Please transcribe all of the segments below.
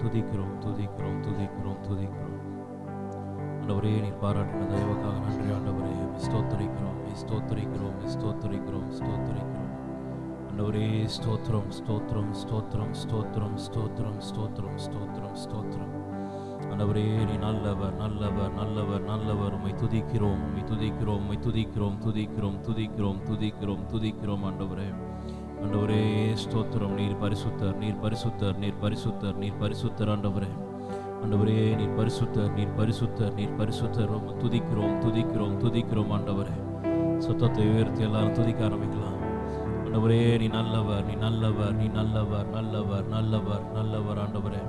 துதிக்கிறோம் துதிக்கிறோம் துதிக்கிறோம் துதிக்கிறோம். ஆண்டவரே, நீர் பாராட்டின தயவுக்காக நன்றி ஆண்டவரே. ஸ்தோத்திரிக்கிறோம் ஸ்தோத்திரிக்கிறோம் ஸ்தோத்திரிக்கிறோம் ஸ்தோத்திரிக்கிறோம். ஆண்டவரே, ஸ்தோத்திரம் ஸ்தோத்திரம் ஸ்தோத்திரம் ஸ்தோத்திரம் ஸ்தோத்திரம் ஸ்தோத்திரம் ஸ்தோத்திரம் ஸ்தோத்திரம். ஆண்டவரே, நீ நல்லவர் நல்லவர் நல்லவர் நல்லவர். உம்மை துதிக்கிறோம் உம்மை துதிக்கிறோம் உம்மை துதிக்கிறோம் துதிக்கிறோம் துதிக்கிறோம் துதிக்கிறோம் துதிக்கிறோம். ஆண்டவரே ஆண்டவரே ஸ்தோத்திரம். நீர் பரிசுத்தர் நீர் பரிசுத்தர் நீர் பரிசுத்தர் நீர் பரிசுத்தர். ஆண்டவரே ஆண்டவரே, நீர் பரிசுத்தர் நீர் பரிசுத்தர் நீர் பரிசுத்தர். துதிக்கிறோம் துதிக்கிறோம் துதிக்கிறோம். ஆண்டவரே, சுத்தத்தை உயர்த்தி எல்லாரும் துதிக்க ஆரம்பிக்கலாம். ஆண்டவரே, நீ நல்லவர் நீ நல்லவர் நீ நல்லவர் நல்லவர் நல்லவர் நல்லவர். ஆண்டவரே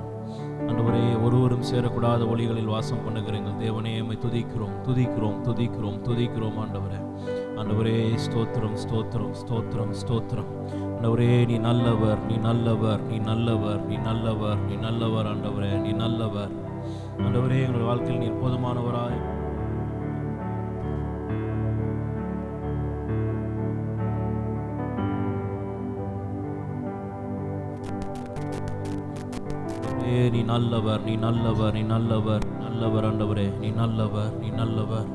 ஆண்டவரே, ஒருவரும் சேரக்கூடாத ஒளிகளில் வாசம் பண்ணுகிற எங்கள் தேவனே, உம்மை துதிக்கிறோம் துதிக்கிறோம் துதிக்கிறோம் துதிக்கிறோம். ஆண்டவரே ஆண்டவரே, ஸ்தோத்திரம் ஸ்தோத்திரம் ஸ்தோத்திரம் ஸ்தோத்திரம். ஆண்டவரே, நீ நல்லவர் நீ நல்லவர் நீ நல்லவர் நீ நல்லவர் நீ நல்லவர். ஆண்டவரே, நீ நல்லவர். ஆண்டவரே, எங்கள் வாழ்க்கையில் நீர் போதுமானவராய் நீ நல்லவர் நீ நல்லவர் நீ நல்லவர் நல்லவர். ஆண்டவரே, நீ நல்லவர் நீ நல்லவர்.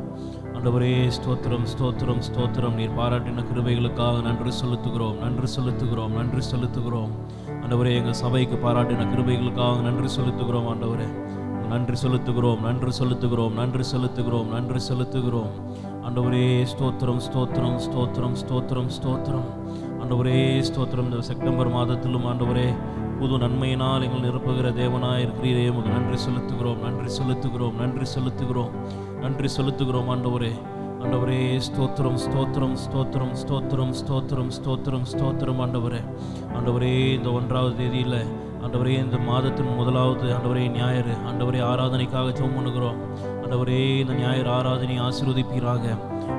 ஆண்டவரே, ஸ்தோத்திரம் ஸ்தோத்திரம் ஸ்தோத்திரம். நீர் பாராட்டின கிருபைகளுக்காக நன்றி செலுத்துகிறோம் நன்றி செலுத்துகிறோம் நன்றி செலுத்துகிறோம். ஆண்டவரே, எங்கள் சபைக்கு பாராட்டின கிருபைகளுக்காக நன்றி செலுத்துகிறோம். ஆண்டவரே, நன்றி செலுத்துகிறோம் நன்றி செலுத்துகிறோம் நன்றி செலுத்துகிறோம் நன்றி செலுத்துகிறோம். ஆண்டவரே, ஸ்தோத்திரம் ஸ்தோத்திரம் ஸ்தோத்திரம் ஸ்தோத்திரம் ஸ்தோத்திரம். ஆண்டவரே, ஸ்தோத்திரம். இந்த செப்டம்பர் மாதத்திலும் ஆண்டவரே, புது நன்மையினால் எங்கள் நிரப்புகிற தேவனாய் இருக்கிறீரே, உமக்கு நன்றி செலுத்துகிறோம் நன்றி செலுத்துகிறோம் நன்றி செலுத்துகிறோம் நன்றி செலுத்துகிறோம். ஆண்டவரே ஆண்டவரே, ஸ்தோத்திரம் ஸ்தோத்திரம் ஸ்தோத்திரம் ஸ்தோத்திரம் ஸ்தோத்திரம் ஸ்தோத்திரம் ஸ்தோத்திரம். ஆண்டவரே ஆண்டவரே, இந்த 1ஆவது தேதியில் ஆண்டவரே, இந்த மாதத்தின் முதலாவது ஆண்டவரே ஞாயிறு ஆண்டவரே ஆராதனைக்காக ஜெபம் பண்ணுகிறோம். ஆண்டவரே, இந்த ஞாயிறு ஆராதனை ஆசீர்வதிப்பீராக,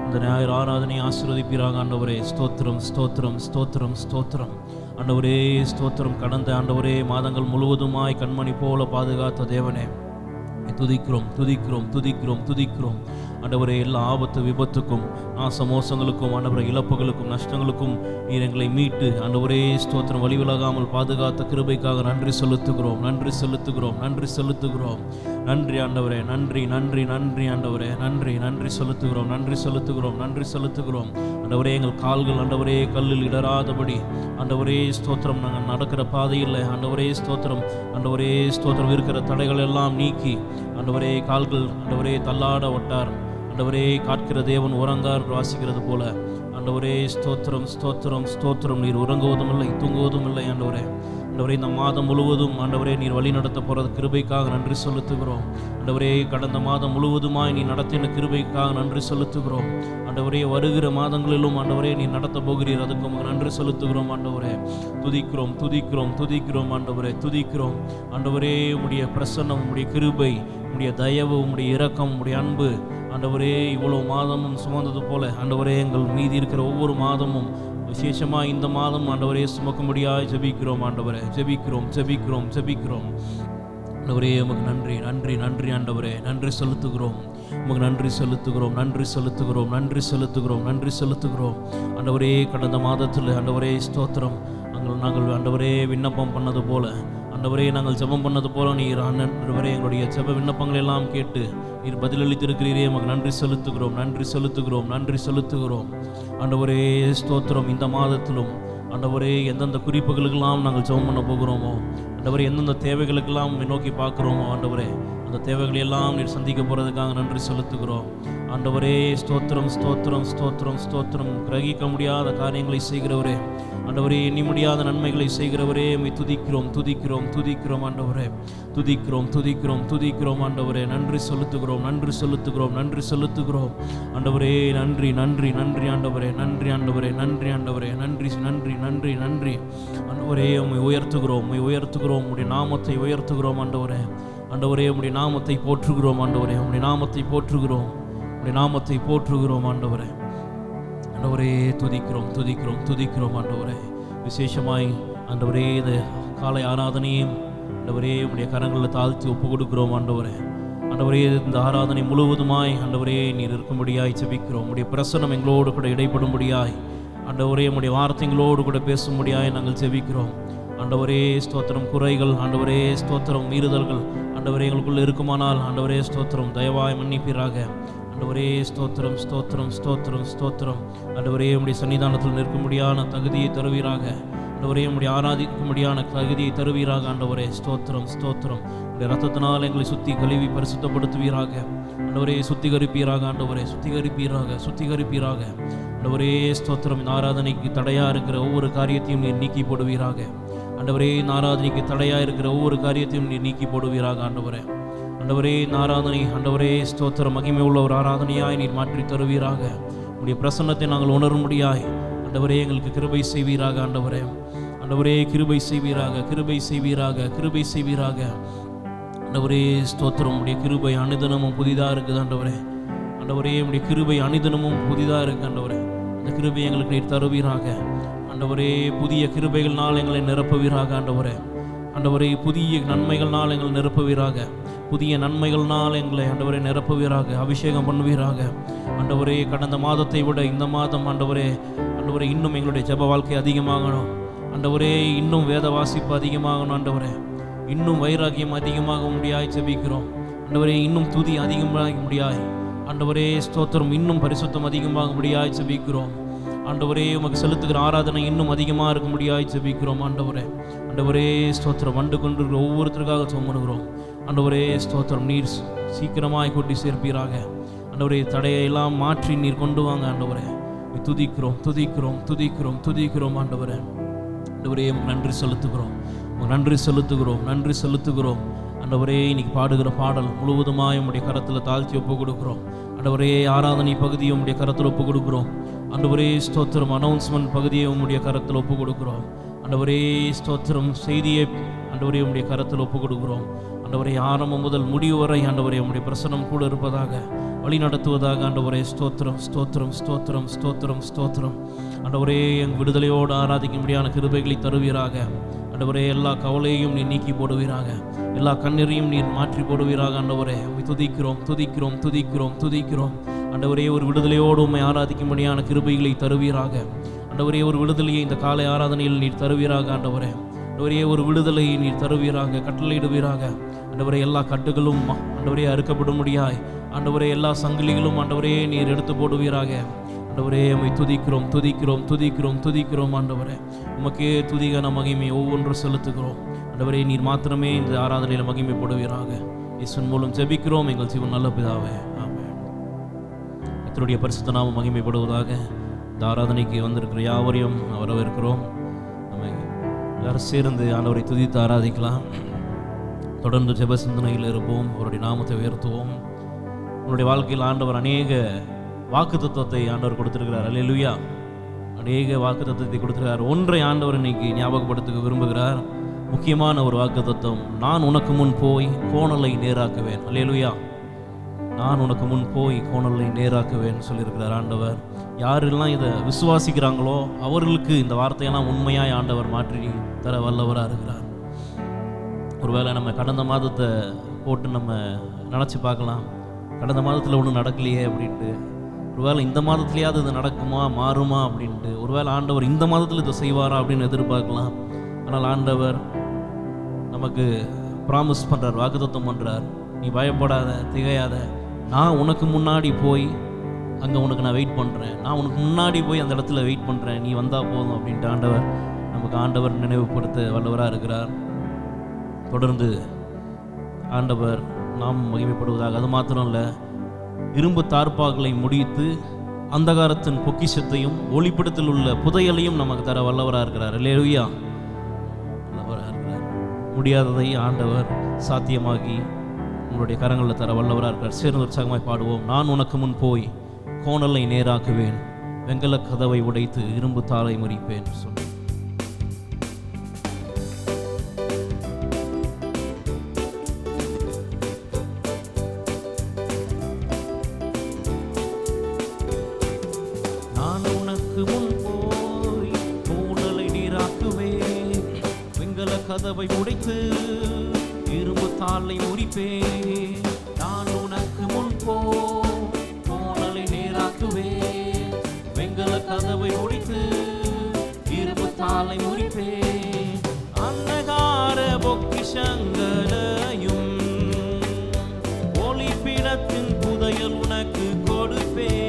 இந்த ஞாயிறு ஆராதனை ஆசீர்வதிப்பீராக. ஆண்டவரே, ஸ்தோத்திரம் ஸ்தோத்திரம் ஸ்தோத்திரம் ஸ்தோத்திரம். ஆண்டவரே, ஸ்தோத்திரம். கடந்த ஆண்டவரே மாதங்கள் முழுவதுமாய் கண்மணி போல பாதுகாத்த தேவனே, துதிக்கிறோம் துதிக்கிறோம் துதிக்கிறோம் துதிக்கிறோம். ஆண்டவரே, எல்லா ஆபத்து விபத்துக்கும் நாசமோசங்களுக்கும் ஆண்டவரே இழப்புகளுக்கும் நஷ்டங்களுக்கும் நீர் எங்களை மீட்டு ஆண்டவரே ஸ்தோத்திரம் வழிவிலகாமல் பாதுகாத்த கிருபைக்காக நன்றி செலுத்துகிறோம் நன்றி செலுத்துகிறோம் நன்றி செலுத்துகிறோம். நன்றி ஆண்டவரே, நன்றி நன்றி நன்றி. ஆண்டவரே, நன்றி நன்றி செலுத்துகிறோம் நன்றி செலுத்துகிறோம் நன்றி செலுத்துகிறோம். ஆண்டவரே, எங்கள் கால்கள் ஆண்டவரே கல்லில் இடராதபடி ஆண்டவரே ஸ்தோத்திரம், நாங்கள் நடக்கிற பாதையில் ஆண்டவரே ஸ்தோத்திரம் ஆண்டவரே ஸ்தோத்திரம் இருக்கிற தடைகள் எல்லாம் நீக்கி ஆண்டவரே கால்கள் ஆண்டவரே தள்ளாட ஒட்டார். ஆண்டவரே, காட்கிற தேவன் உறங்கார் வாசிக்கிறது போல ஆண்டவரே ஸ்தோத்திரம் ஸ்தோத்திரம் ஸ்தோத்திரம். நீர் உறங்குவதும் இல்லை தூங்குவதும் இல்லை. ஆண்டவரே ஆண்டவரே, இந்த மாதம் முழுவதும் ஆண்டவரே நீர் வழி நடத்த போகிறது கிருபைக்காக நன்றி செலுத்துகிறோம். ஆண்டவரே, கடந்த மாதம் முழுவதுமாய் நீ நடத்தின கிருபைக்காக நன்றி செலுத்துகிறோம். ஆண்டவரே, வருகிற மாதங்களிலும் ஆண்டவரே நீ நடத்த போகிறீர், அதுக்கு உங்களுக்கு நன்றி செலுத்துகிறோம். ஆண்டவரே, துதிக்கிறோம் துதிக்கிறோம் துதிக்கிறோம். ஆண்டவரே, துதிக்கிறோம். ஆண்டவரே, உம்முடைய பிரசன்னம், உம்முடைய கிருபை, உம்முடைய தயவு, உம்முடைய இரக்கம், உம்முடைய அன்பு ஆண்டவரே இவ்வளவு மாதமும் சுமந்தது போல ஆண்டவரே எங்கள் மீதி இருக்கிற ஒவ்வொரு மாதமும் விசேஷமாக இந்த மாதம் ஆண்டவரே சுமக்கும்படியாய் ஜெபிக்கிறோம். ஆண்டவரே, ஜெபிக்கிறோம் ஜெபிக்கிறோம் ஜெபிக்கிறோம். ஆண்டவரே, உமக்கு நன்றி நன்றி நன்றி. ஆண்டவரே, நன்றி செலுத்துகிறோம் உமக்கு நன்றி செலுத்துகிறோம் நன்றி செலுத்துகிறோம் நன்றி செலுத்துகிறோம் நன்றி செலுத்துகிறோம். ஆண்டவரே, கடந்த மாதத்தில் ஆண்டவரே ஸ்தோத்திரம் நாங்கள் ஆண்டவரே விண்ணப்பம் பண்ணது போல ஆண்டவரே நாங்கள் ஜெபம் பண்ணது போல நீர் ஆண்டவரே எங்களுடைய ஜெப விண்ணப்பங்கள் எல்லாம் கேட்டு நீர் பதிலளித்திருக்கிறீரே, உமக்கு நன்றி செலுத்துகிறோம் நன்றி செலுத்துகிறோம் நன்றி செலுத்துகிறோம். ஆண்டவரே ஸ்தோத்திரம். இந்த மாதத்திலும் ஆண்டவரே எந்தெந்த குறிப்புகளுக்கெல்லாம் நாங்கள் ஜெபம் பண்ண போகிறோமோ ஆண்டவரே, எந்தெந்த தேவைகளுக்கெல்லாம் நோக்கி பார்க்குறோமோ ஆண்டவரே, அந்த தேவைகளெல்லாம் நீர் சந்திக்க போகிறதுக்காக நன்றி செலுத்துகிறோம். ஆண்டவரே ஸ்தோத்திரம் ஸ்தோத்திரம் ஸ்தோத்திரம் ஸ்தோத்திரம். கிரகிக்க முடியாத காரியங்களை செய்கிறவரே ஆண்டவரே, எண்ணி முடியாத நன்மைகளை செய்கிறவரே, உம்மை துதிக்கிறோம் துதிக்கிறோம் துதிக்கிறோம். ஆண்டவரே, துதிக்கிறோம் துதிக்கிறோம் துதிக்கிறோம். ஆண்டவரே, நன்றி செலுத்துகிறோம் நன்றி செலுத்துகிறோம் நன்றி செலுத்துகிறோம். ஆண்டவரே, நன்றி நன்றி நன்றி. ஆண்டவரே, நன்றி. ஆண்டவரே, நன்றி. ஆண்டவரே, நன்றி நன்றி நன்றி நன்றி. ஆண்டவரே, உம்மை உயர்த்துகிறோம் உம்மை உயர்த்துகிறோம். உம்முடைய நாமத்தை உயர்த்துகிறோம். ஆண்டவரே ஆண்டவரே, உம்முடைய நாமத்தை போற்றுகிறோம். ஆண்டவரே, உம்முடைய நாமத்தை போற்றுகிறோம் உம்முடைய நாமத்தை போற்றுகிறோம். ஆண்டவரே ஆண்டவரே, துதிக்கிறோம் துதிக்கிறோம் துதிக்கிறோம். ஆண்டவரே, விசேஷமாய் ஆண்டவரே இந்த காலை ஆராதனையும் ஆண்டவரே உம்முடைய கரங்களில் தாழ்த்தி ஒப்பு கொடுக்கிறோம். ஆண்டவரே ஆண்டவரே, இந்த ஆராதனை முழுவதுமாய் ஆண்டவரே நீர் இருக்கும்படியாய் ஜெபிக்கிறோம். உம்முடைய பிரசன்னம் எங்களோடு கூட இடைப்படும்படியாய் ஆண்டவரே உம்முடைய வார்த்தைகளோடு கூட பேசும்படியாய் நாங்கள் ஜெபிக்கிறோம். ஆண்டவரே ஸ்தோத்திரம். குறைகள் ஆண்டவரே ஸ்தோத்திரம், மீறுதல்கள் ஆண்டவரே எங்களுக்குள்ள இருக்குமானால் ஆண்டவரே ஸ்தோத்திரம், தயவாய் மன்னிப்பீராக. ஆண்டவரே ஸ்தோத்திரம் ஸ்தோத்திரம் ஸ்தோத்திரம் ஸ்தோத்திரம். ஆண்டவரே உம்முடைய சன்னிதானத்தில் நிற்கும்படியான தகுதியை தருவீராக. ஆண்டவரே உம்முடைய ஆராதிக்கும்படியான தகுதியை தருவீராக. ஆண்டவரே ஸ்தோத்திரம் ஸ்தோத்திரம். உடைய ரத்தத்தினால் எங்களை சுத்தி கழுவி பரிசுத்தப்படுத்துவீராக. ஆண்டவரே சுத்திகரிப்பீராக. ஆண்டவரே சுத்திகரிப்பீராக, சுத்திகரிப்பீராக. ஆண்டவரே ஸ்தோத்திரம். இந்த ஆராதனைக்கு தடையா இருக்கிற ஒவ்வொரு காரியத்தையும் நீர் நீக்கி போடுவீராக. ஆண்டவரே இந்த ஆராதனைக்கு தடையா இருக்கிற ஒவ்வொரு காரியத்தையும் நீர் நீக்கி போடுவீராக. ஆண்டவரே ஆண்டவரே இந்த ஆராதனை ஆண்டவரே ஸ்தோத்திரம் மகிமை உள்ள ஒரு ஆராதனையாய் நீர் மாற்றி தருவீராக. உடைய பிரசன்னத்தை நாங்கள் உணரும்படியாய் ஆண்டவரே எங்களுக்கு கிருபை செய்வீராக. ஆண்டவரே ஆண்டவரே கிருபை செய்வீராக, கிருபை செய்வீராக, கிருபை செய்வீராக. ஆண்டவரே ஸ்தோத்திரம். உடைய கிருபை அனுதினமும் புதிதாக இருக்குது. ஆண்டவரே ஆண்டவரே உடைய கிருபை அனுதினமும் புதிதாக இருக்குது. ஆண்டவரே அந்த கிருபை எங்களுக்கு நீர் தருவீராக. ஆண்டவரே புதிய கிருபைகள்னால் எங்களை நிரப்புவீராக. ஆண்டவரே ஆண்டவரே புதிய நன்மைகள்னால் எங்களை நிரப்புவீராக. புதிய நன்மைகள்னால் எங்களை ஆண்டவரே நிரப்புவீராக, அபிஷேகம் பண்ணுவீராக. ஆண்டவரே கடந்த மாதத்தை விட இந்த மாதம் ஆண்டவரே ஆண்டவரே இன்னும் எங்களுடைய ஜெப வாழ்க்கை அதிகமாகணும். ஆண்டவரே இன்னும் வேத வாசிப்பு அதிகமாகணும். ஆண்டவரே இன்னும் வைராக்கியம் அதிகமாக முடியாய் ஜெபிக்கிறோம். ஆண்டவரே இன்னும் துதி அதிகமாக முடியாய். ஆண்டவரே ஸ்தோத்திரம். இன்னும் பரிசுத்தம் அதிகமாக முடியாய் ஜெபிக்கிறோம். ஆண்டவரே உமக்கு செலுத்துகிற ஆராதனை இன்னும் அதிகமாக இருக்க முடியாய் ஜெபிக்கிறோம். ஆண்டவரே ஆண்டவரே ஸ்தோத்திரம். வந்து கொண்டிருக்கிற ஒவ்வொருத்தருக்காக சுமனுகிறோம். ஆண்டவரே ஸ்தோத்திரம். நீர் சீக்கிரமாய் கொண்டு சேர்ப்பீராக. ஆண்டவரே தடையை எல்லாம் மாற்றி நீர் கொண்டு வாங்க. ஆண்டவரே துதிக்கிறோம் துதிக்கிறோம் துதிக்கிறோம் துதிக்கிறோம். ஆண்டவரே ஆண்டவரே நன்றி செலுத்துகிறோம், நன்றி செலுத்துகிறோம், நன்றி செலுத்துகிறோம். ஆண்டவரே இன்னைக்கு பாடுகிற பாடல் முழுவதுமாய் உம்முடைய கரத்தில் தாழ்த்தி ஒப்பு கொடுக்குறோம். ஆண்டவரே ஆராதனை பகுதியை உம்முடைய கரத்தில் ஒப்பு கொடுக்குறோம். ஆண்டவரே ஸ்தோத்திரம். அனௌன்ஸ்மெண்ட் பகுதியை உம்முடைய கரத்தில் ஒப்பு கொடுக்குறோம். ஆண்டவரே ஸ்தோத்திரம். செய்தியை ஆண்டவரே உம்முடைய கரத்தில் ஒப்பு கொடுக்குறோம். ஆண்டவரே ஆரம்பம் முதல் முடிவு வரை ஆண்டவரே உம்முடைய பிரசன்னம் கூட இருப்பதாக, வழி நடத்துவதாக. ஆண்டவரே ஸ்தோத்திரம் ஸ்தோத்திரம் ஸ்தோத்திரம் ஸ்தோத்திரம் ஸ்தோத்திரம். ஆண்டவரே எங்கள் விடுதலையோடு ஆராதிக்க முடியாத கிருபைகளை தருவீராக. ஆண்டவரே எல்லா கவலையையும் நீர் நீக்கி போடுவீராக, எல்லா கண்ணீரையும் நீர் மாற்றி போடுவீராக. ஆண்டவரே உம்மை துதிக்கிறோம் துதிக்கிறோம் துதிக்கிறோம் துதிக்கிறோம். ஆண்டவரே ஒரு விடுதலையோடு உம்மை ஆராதிக்கும்படியான கிருபைகளை தருவீராக. ஆண்டவரே ஒரு விடுதலையை இந்த காலை ஆராதனையில் நீர் தருவீராக. ஆண்டவரே ஆண்டவரே ஒரு விடுதலையை நீர் தருவீராக, கட்டளையிடுவீராக. ஆண்டவரே எல்லா கட்டுகளும் ஆண்டவரே அறுக்கப்படும்படியாய் ஆண்டவரே எல்லா சங்கிலிகளும் ஆண்டவரே நீர் எடுத்து போடுவீராக. ஆண்டவரே உம்மை துதிக்கிறோம் துதிக்கிறோம் துதிக்கிறோம் துதிக்கிறோம். ஆண்டவரே உமக்கே துதிகான மகிமை ஒவ்வொன்றும் செலுத்துகிறோம். ஆண்டவரே நீர் மாத்திரமே இந்த ஆராதனையில் மகிமை போடுவீராக. இயேசுவின் மூலம் ஜெபிக்கிறோம் எங்கள் ஜீவன் நல்ல பிதாவே, ஆமென். கர்த்தருடைய பரிசுத்த நாமம் மகிமைப்படுவதாக. இந்த ஆராதனைக்கு வந்திருக்கிற யாவரையும் வரவேற்கிறோம். நம்ம எல்லாரும் சேர்ந்து ஆண்டவரை துதித்து ஆராதிக்கலாம். தொடர்ந்து ஜெப சிந்தனையில் இருப்போம், அவருடைய நாமத்தை உயர்த்துவோம். உன்னுடைய வாழ்க்கையில் ஆண்டவர் அநேக வாக்குத்தத்தத்தை ஆண்டவர் கொடுத்திருக்கிறார். அல்லேலூயா. அநேக வாக்குத்தத்தத்தை கொடுத்திருக்கிறார். ஒன்றை ஆண்டவர் இன்னைக்கு ஞாபகப்படுத்த விரும்புகிறார். முக்கியமான ஒரு வாக்குத்தத்தம், நான் உனக்கு முன் போய் கோணலை நேராக்குவேன். அல்லேலூயா. நான் உனக்கு முன் போய் கோணலை நேராக்குவேன் சொல்லியிருக்கிறார் ஆண்டவர். யாரெல்லாம் இதை விசுவாசிக்கிறாங்களோ அவர்களுக்கு இந்த வார்த்தையெல்லாம் உண்மையாய் ஆண்டவர் மாற்றி தர வல்லவராக இருக்கிறார். ஒருவேளை நம்ம கடந்த மாதத்தை போட்டு நம்ம நினச்சி பார்க்கலாம், கடந்த மாதத்தில் ஒன்றும் நடக்கலையே அப்படின்ட்டு. ஒருவேளை இந்த மாதத்துலையாவது இது நடக்குமா மாறுமா அப்படின்ட்டு. ஒருவேளை ஆண்டவர் இந்த மாதத்தில் இதை செய்வாரா அப்படின்னு எதிர்பார்க்கலாம். ஆனால் ஆண்டவர் நமக்கு ப்ராமிஸ் பண்ணுறார், வாக்குத்தத்தம் பண்ணுறார். நீ பயப்படாத, திகையாத, நான் உனக்கு முன்னாடி போய் அங்கே உனக்கு நான் வெயிட் பண்ணுறேன், நான் உனக்கு முன்னாடி போய் அந்த இடத்துல வெயிட் பண்ணுறேன், நீ வந்தால் போதும் அப்படின்ட்டு ஆண்டவர் நமக்கு ஆண்டவர் நினைவுபடுத்த வல்லவராக இருக்கிறார். தொடர்ந்து ஆண்டவர் நாம் மகிமைப்படுவதாக. அது மாத்திரம் இல்லை, இரும்பு தார்ப்பாக்களை முடித்து அந்தகாரத்தின் பொக்கிஷத்தையும் ஒளிப்படத்தில் உள்ள புதையலையும் நமக்கு தர வல்லவராக இருக்கிறார். அல்லேலூயா. வல்லவராக இருக்கிறார். முடியாததை ஆண்டவர் சாத்தியமாகி உங்களுடைய கரங்களில் தர வல்லவராக இருக்கிறார். சேர்ந்து உற்சாகமாய் பாடுவோம். நான் உனக்கு முன் போய் கோணலை நேராக்குவேன், வெங்கல கதவை உடைத்து இரும்பு தாளை முறிப்பேன் சொன்ன. நான் உனக்கு முன் போய் கோணலை நேராக்குவேன், வெங்கல கதவை உடைத்து இரும்பு தாளை முறிப்பேன். நான் உனக்கு முன் போய் கோணலை நேராக்குவேன், வெங்கல கதவை உடைத்து இரும்பு தாளை முறிப்பேன். பொக்கிஷங்களையும் ஒளிப்பிடத்தின் புதையல் உனக்கு கொடுப்பேன்.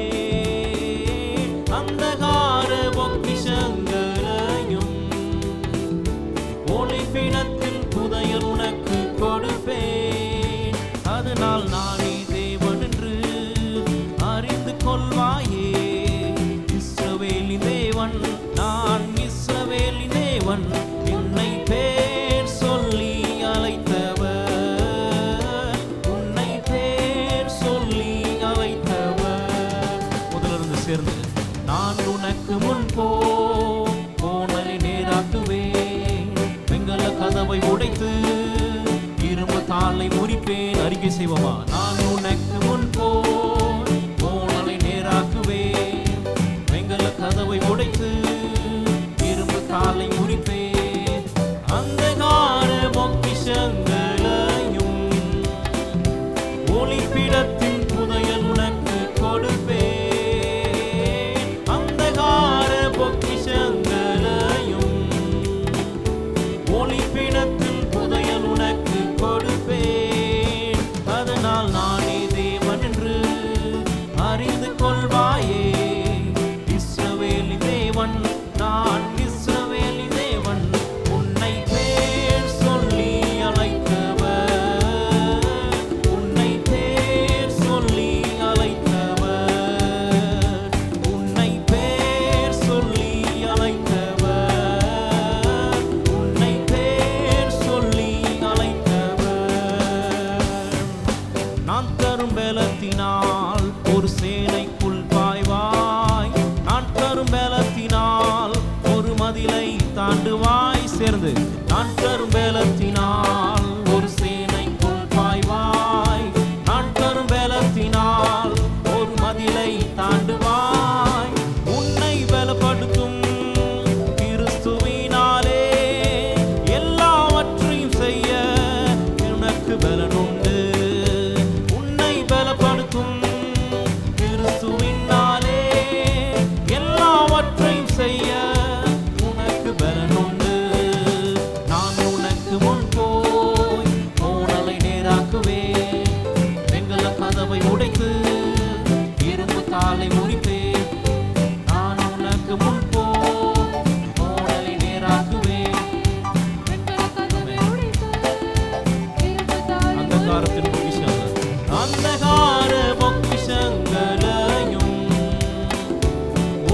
அந்தகார பொக்கிஷங்களையும் ஒளிப்பிடத்தின் புதையல் உனக்கு கொடுப்பேன். அதனால் நானே தேவன் என்று அறிந்து கொள்வாயே. இஸ்ரவேலின் தேவன், நான் இஸ்ரவேலின் தேவன், என்னை பேர் சொல்லி அழைத்தவர், உன்னை பேர் சொல்லி அழைத்தவர். முதலிருந்து சேர்ந்து நான் உனக்கு முன் போனலை நேராக்குவேன், வெங்கல கதவை உடைத்து இரும்பு தாளை முறிப்பேன். அறிக்கை செய்வோமா? நான் உனக்கு முன் போனலை நேராக்குவேன், வெங்கல கதவை உடைத்து இரும்பு தாளை முறிப்பேன். அந்தகார பொக்கிஷங்களையும் ஒளிப்பிடத்தின் புதையல் உனக்கு கொடுப்பேன். அந்தகார பொக்கிஷங்களையும் ஒளிப்பிடத்தின் புதையல் உனக்கு கொடுப்பேன். அதனால் நானே தேவன் என்று அறிந்து கொள்வாயே. இஸ்ரவேலின் தேவன், நான் இஸ்ரவேலின் தேவன், உன்னை பேர் சொல்லி அழைத்தவர், உன்னை பேர் சொல்லி அழைத்தவர், உன்னை பேர் சொல்லி அழைத்தவர், உன்னை பேர் சொல்லி அழைத்தவர். நான் தரும் பலத்தினால் ஒரு சேனைக்குள் பாய்வாய், நான் தரும் பலத்தினால் ஒரு மதிலை தாண்டுவாய். சேர்ந்து நான் தரும் பலத்தினால் ஒரு சேனைக்குள் பாய்வாய், நான் தரும் பலத்தினால் ஒரு மதிலை தாண்டுவாய். உன்னை பலப்படுத்தும் கிறிஸ்துவினாலே எல்லாவற்றையும் செய்ய உனக்கு பலனுண்டு. உன்னை பலப்படுத்தும் கிறிஸ்துவினாலே எல்லாவற்றையும் செய்ய உனக்கு பலனுண்டு. நான் உனக்கு முன் போனலை நேராக்குவேன், வெங்கல கதவை உடைத்து இரும்பு தாளை முறிப்பேன். நான் உனக்கு முன் போனலை நேராக்குவேன், அந்தகாரத்தின் பொக்கிஷங்கள், அந்தகார பொக்கிஷங்களையும்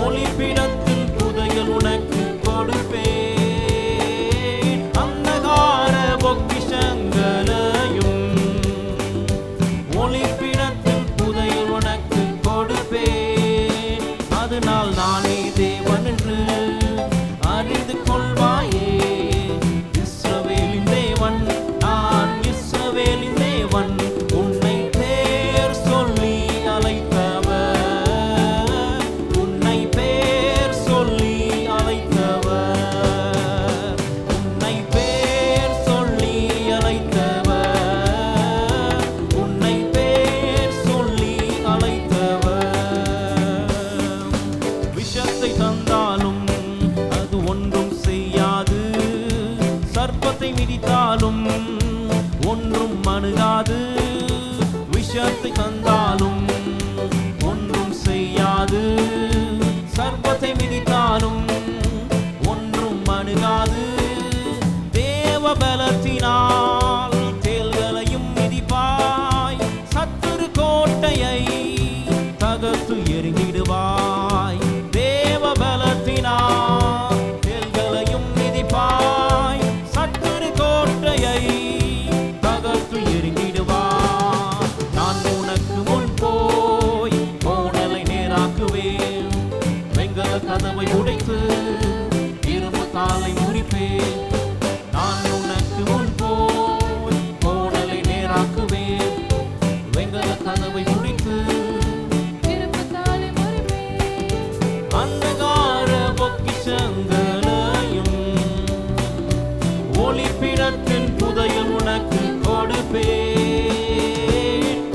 ஒளிப்பிடத்தின் புதையல் உனக்கு கொடுப்பேன். அந்தகார பொக்கிஷங்களையும் ஒளிப்பிடத்தின் புதையல் உனக்கு கொடுப்பேன். அதனால் நானே தேவன் என்று அறிந்து கொள்வாயே. இஸ்ரவேலின் தேவன், நான் இஸ்ரவேலின் தேவன், உன்னை பேர் சொல்லி அழைத்தவர், உன்னை பேர் சொல்லி அழைத்தவர், உன்னை பேர் சொல்லி அழைத்தவர், உன்னை பேர் சொல்லி அழைத்தவர். விஷத்தை தந்தாலும் அது ஒன்றும் செய்யாது, சர்ப்பத்தை மிதித்தாலும் ஒன்றும் அணுகாது. விஷத்தை தந்தாலும் ஒன்றும் செய்யாது, சர்ப்பத்தை மிதித்தாலும் ஒன்றும் அணுகாது. தேவ பலத்தினால் தேள்களையும் மிதிப்பாய், சத்துரு கோட்டையை தகர்த்து எறிந்திடுவாய். தேவ பலத்தினால் தேள்களையும் மிதிப்பாய், சத்துரு கோட்டையை தகர்த்து எறிந்திடுவாய். நான் உனக்கு முன் போனலை நேராக்குவேன், வெங்கல கதவை உடைத்து இரும்பு தாளை முறிப்பேன். நான் உனக்கு முன் போனலை நேராக்குவேன், வெங்கல கதவை உடைத்து அந்தகார பொக்கிஷங்களையும் ஒளிப்பிடத்தின் புதையல் உனக்கு கொடுப்பேன்.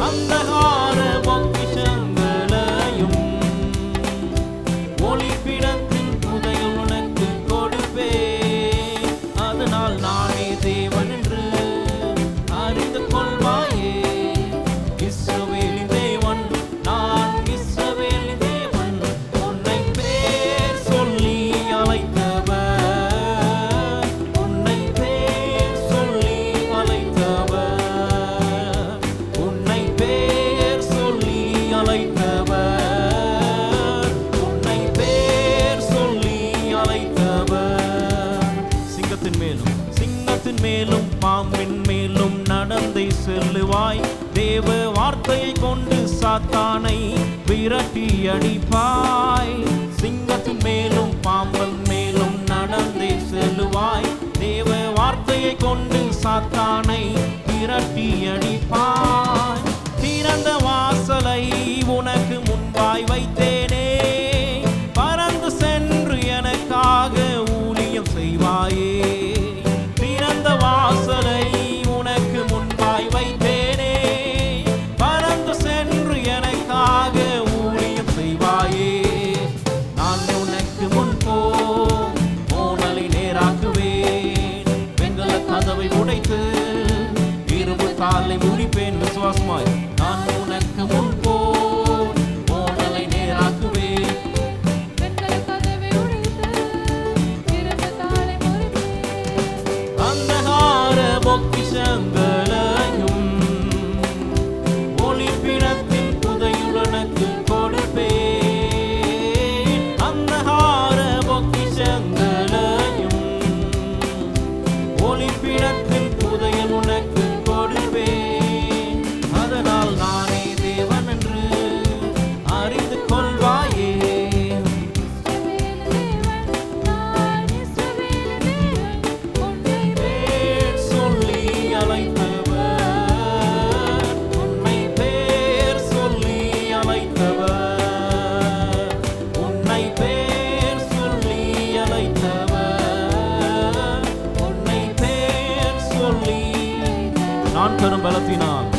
அந்தகார பொக்கிஷங்களையும் ஒளிப்பிடத்தின் புதையல் உனக்கு கொடுப்பேன். அதனால் நானே பாம்பின் மேலும் நடந்தே செல்லுவாய். தேவ வார்த்தையை கொண்டு சாத்தானை விரட்டி அடிப்பாய். சிங்கத்தின் மேலும் பாம்பன் மேலும் நடந்தே செல்லுவாய். தேவ வார்த்தையை கொண்டு சாத்தானை விரட்டி அடிப்பாய். திறந்த வாசலை உனக்கு முன்பாய் வைத்தேனே, பறந்து சென்று எனக்காக ஊழியம் செய்வாயே. திறந்த வாசலை உனக்கு முன்பாய் வைத்தேனே, பறந்து சென்று எனக்காக ஊழியம் செய்வாயே. நான் உனக்கு முன் போனலை நேராக்குவேன். வெங்கல கதவை உடைத்து இரும்பு காலை முடிப்பேன். விசுவாசமாய் நான் உனக்கு முன் போனலை நேராக்குவேன். அந்தகார பொக்கிஷங்களையும் ஒளிப்பிடத்தின் புதையுடனுக்கு கொடுப்பேன். அந்தகார பொக்கிஷங்களையும் ஒளிப்பிடத்தின் புதையல் உனக்கு கொடுப்பேன். அதனால் நானே தேவன் என்று அறிந்து கொள்வாயே. பேர் சொல்லி அழைத்தவர், உன்னை பேர் சொல்லி அழைத்தவர், உன்னை பேர் சொல்லி அழைத்தவர், உன்னை பேர் சொல்லி. நான் தரும் பலத்தினால்,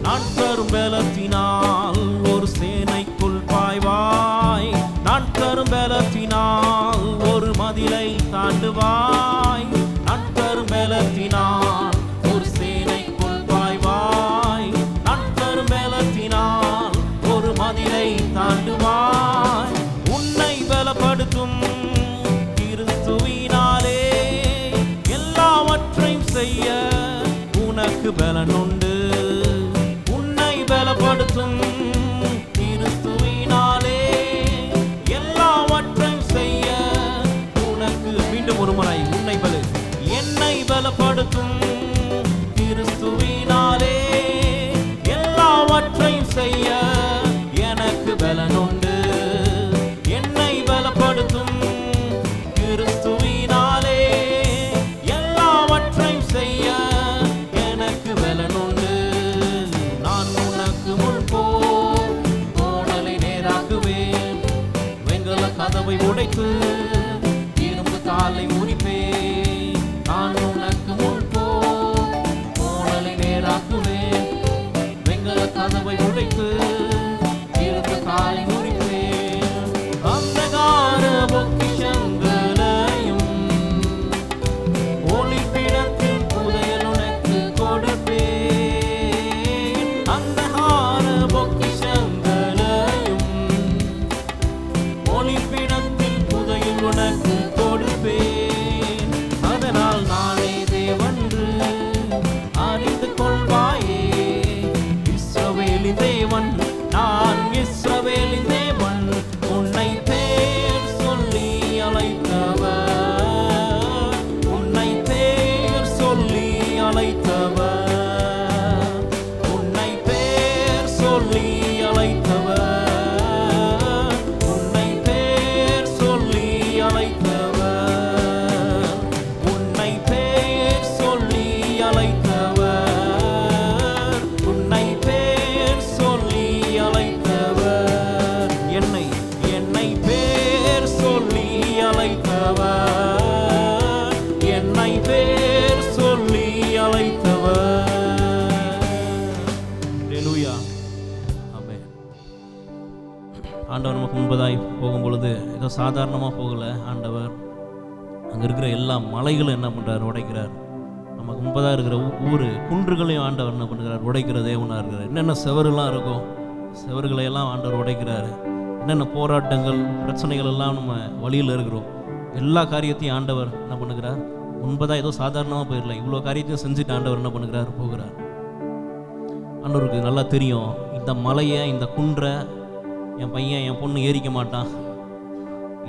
நான் தரும் பலத்தினால் ஒரு சேனைக்குள் பாய்வாய். நான் தரும் பலத்தினால் ஒரு மதிலை தாண்டுவாய். நான் தரும் பலத்தினால் ஒரு சேனைக்குள் பாய்வாய். நான் தரும் பலத்தினால் ஒரு மதிலை தாண்டுவாய். உன்னை பலப்படுத்தும் கிறிஸ்துவினாலே எல்லாவற்றையும் செய்ய உனக்கு பலனுண்டு. உன்னை பலப்படுத்தும் கிறிஸ்துவினாலே எல்லாவற்றையும் செய்ய உனக்கு. மீண்டும் ஒரு முறை உன்னை என்னை பலப்படுத்தும் கிறிஸ்துவினாலே எல்லாவற்றையும் செய்ய எனக்கு பலனுண்டு. என்னை பலப்படுத்தும் கிறிஸ்துவினாலே எல்லாவற்றையும் செய்ய எனக்கு பலனுண்டு. நான் உனக்கு முன் போனலை நேராக்குவேன். வெங்கல கதவை உடைத்து இரும்பு காலை முறிப்பேன். நான் உனக்கு முன் போனலை நேராக்குவேன். வெங்கல கதவை உடைத்து இரும்பு காலை முறிப்பேன். அந்தகார பொக்கிஷங்களையும் ஒளிப்பிடத்தின் புதையல் உனக்கு கொடுப்பேன். அந்தகார பொக்கிஷங்களையும் ஒளிப்பிடத்தின் புதையல் உனக்கு கொடுப்பேன். அதனால் நானே தேவன் என்று அறிந்து கொள்வாயே. இஸ்ரவேலின் தேவன், நான் இஸ்ரவேலின் தேவன். உன்னை பேர் சொல்லி அழைத்தவர், உன்னை பேர் சொல்லி அழைத்தவர், உன்னை பேர் சொல்லி அழைத்தவர், உன்னை பேர் சொல்லி அழைத்தவர், உன்னை பேர் சொல்லி அழைத்தவர், உன்னை பேர் சொல்லி அழைத்தவர். என்னை பேர் சொல்லி அழைத்தவர், என்னை பேர் சொல்லி அழைத்தவர். ஹல்லேலூயா. ஆமென். ஆண்டவர் நமக்கு முன்பதாய் போகும் பொழுது ஏதோ சாதாரணமாக போகலை. ஆண்டவர் அங்கே இருக்கிற எல்லா மலைகளும் என்ன பண்ணுறார்? உடைக்கிறார். நமக்கு முன்பதாக இருக்கிற ஊர் குன்றுகளையும் ஆண்டவர் என்ன பண்ணுறார்? உடைக்கிற தேவனாக இருக்கிறார். என்னென்ன செவறுலாம் இருக்கும், செவறுகளை எல்லாம் ஆண்டவர் உடைக்கிறார். என்னென்ன போராட்டங்கள் பிரச்சனைகள் எல்லாம் நம்ம வழியில் இருக்கிறோம், எல்லா காரியத்தையும் ஆண்டவர் என்ன பண்ணுகிறார்? முன்பதாக ஏதோ சாதாரணமாக போயிடல, இவ்வளோ காரியத்தையும் செஞ்சுட்டு ஆண்டவர் என்ன பண்ணுகிறார்? போகிறார். ஆண்டவருக்கு நல்லா தெரியும், இந்த மலையை இந்த குன்றை என் பையன் என் பொண்ணு ஏறிக்க மாட்டான்,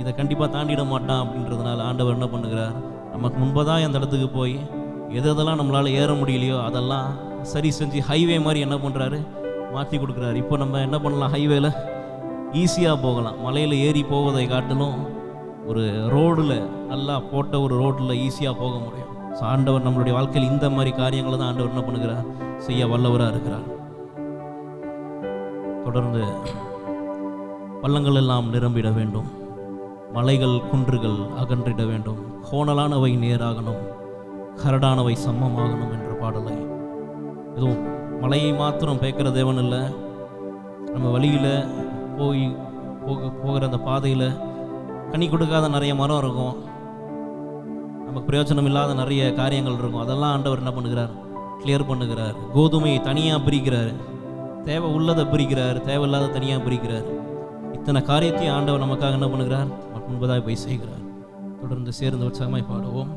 இதை கண்டிப்பாக தாண்டிட மாட்டான் அப்படின்றதுனால ஆண்டவர் என்ன பண்ணுகிறார்? நமக்கு முன்பதாக அந்த இடத்துக்கு போய் எதெல்லாம் நம்மளால் ஏற முடியலையோ அதெல்லாம் சரி செஞ்சு ஹைவே மாதிரி என்ன பண்ணுறாரு, மாற்றி கொடுக்குறாரு. இப்போ நம்ம என்ன பண்ணலாம், ஹைவேல ஈஸியாக போகலாம். மலையில் ஏறி போவதை காட்டிலும் ஒரு ரோடில் நல்லா போட்ட ஒரு ரோட்டில் ஈஸியாக போக முடியும். ஸோ ஆண்டவர் நம்மளுடைய வாழ்க்கையில் இந்த மாதிரி காரியங்களை தான் ஆண்டவர் என்ன பண்ணுகிறார், செய்ய வல்லவராக இருக்கிறார். தொடர்ந்து பள்ளங்கள் எல்லாம் நிரம்பிட வேண்டும், மலைகள் குன்றுகள் அகன்றிட வேண்டும், கோணலானவை நேராகணும், கரடானவை சமமாகணும் என்ற பாடலை. எதுவும் மலையை மாத்திரம் பேக்கிற தேவன் இல்லை, நம்ம வழியில் போகிற அந்த பாதையில் கனி கொடுக்காத நிறைய மரம் இருக்கும், நமக்கு பிரயோஜனம் இல்லாத நிறைய காரியங்கள் இருக்கும். அதெல்லாம் ஆண்டவர் என்ன பண்ணுகிறார், கிளியர் பண்ணுகிறார். கோதுமையை தனியாக பிரிக்கிறார், தேவை உள்ளதை பிரிக்கிறார், தேவையில்லாத தனியாக பிரிக்கிறார். இத்தனை காரியத்தையும் ஆண்டவர் நமக்காக என்ன பண்ணுகிறார், முன்பதாக போய் செய்கிறார். தொடர்ந்து சேர்ந்து உற்சாகமாய் பாடுவோம்.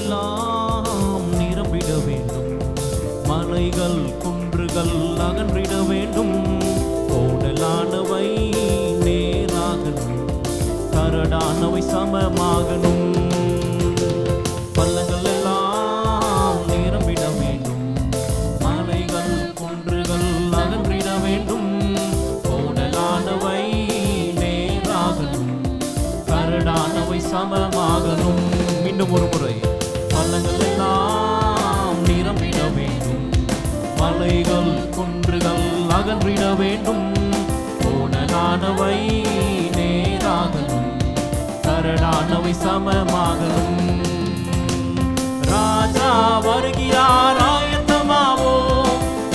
எல்லாம் நிரம்பிட வேண்டும், மலைகள் குன்றுகள் அகன்றிட வேண்டும், கோடலானவை நேராகணும், கரடானவை சமமாகணும். பள்ளங்கள் எல்லாம் நிரம்பிட வேண்டும், மலைகள் குன்றுகள் அகன்றிட வேண்டும், கோடலானவை நேராகணும், கரடானவை சமமாகணும். மீண்டும் ஒரு முறை, பள்ளங்கள் எல்லாம் நிரம்பிட வேண்டும், மலைகள் குன்றுகள் அகன்றிட வேண்டும், கோணலானவை நேராகணும், கரடானவை சமமாகணும். ராஜா வருகிறார் ஆயத்தமாவோ,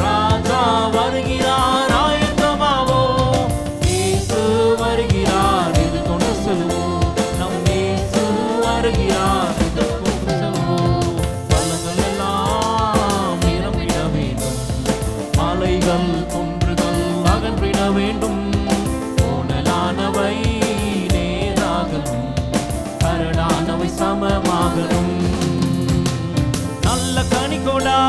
ராஜா வருகிறார் ஆயத்தமாவோ, இயேசு வருகிறார் இது கொண்டு செல்வோம், நம் இயேசு வருகிறார். குன்றுகள் அகன்றிட வேண்டும், கோணலானவை நேராகணும், கரடானவை சமமாகணும். நல்ல கனிகொடா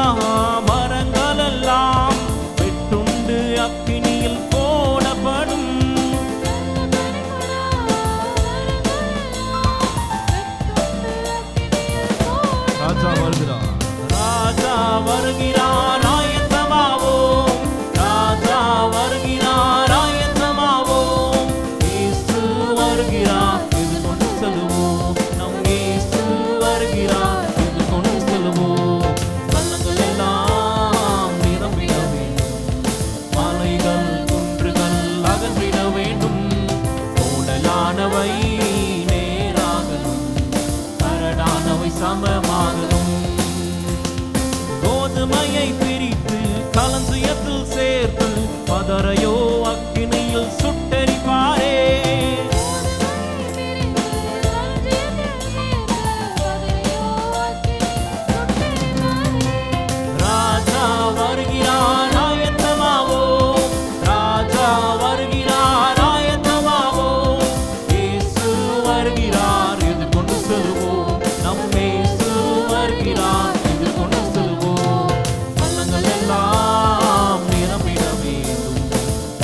மரங்கள் எல்லாம் வெட்டுண்டு அக்கினியில் போடப்படும். ராஜா வருகிறார், ராஜா வருகிறார் ஆயத்தமாவோம், ராஜா வருகிறார் ஆயத்தமாவோம், இயேசு வருகிறார் இது கொண்டு செல்வோம், நம் இயேசு வருகிறார் இது கொண்டு செல்வோம். பள்ளங்கள் எல்லாம் நிரம்பிட வேண்டும், மலைகள் குன்றுகள் அகன்றிட வேண்டும், கோடலானவை நேராகணும், கரடானவை சமமாகணும். கோதுமையை பிரித்து களஞ்சியத்தில் சேர்த்து பதரையோ அக்கினியில் சுட்டெரிப்பாரே. ராஜா வருகிறார் ஆயத்தமாவோ, ராஜா வருகிறார் ஆயத்தமாவோ, இயேசு வருகிறார் இது கொண்டு செல்வோம், நம் இயேசு வருகிறார் இது கொண்டு செல்வோம். பள்ளங்கள் எல்லாம் நிரம்பிட வேண்டும்,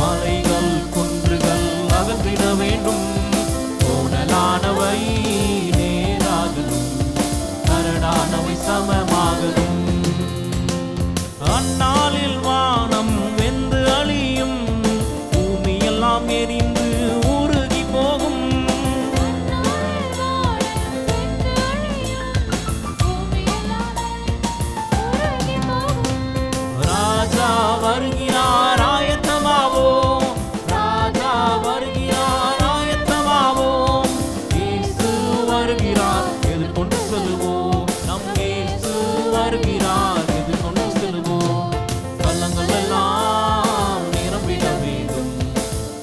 மலைகள் குன்றுகள் அகன்றிட வேண்டும், கோணலானவை நேராகணும், கரடானவை சமமாகணும். அந்நாளில் வானம் வெந்து அழியும், பூமியெல்லாம் எரிந்து உருகி போகும். ராஜா வருகிறார் ஆயத்தமாவோ, ராஜா வருகிறார் ஆயத்தமாவோ, இயேசு வருகிறார் எது கொண்டு செல்வோம், நம் இயேசு வருகிறார் எது கொண்டு செல்வோம். பள்ளங்கள் எல்லாம் நிரம்பிட வேண்டும்,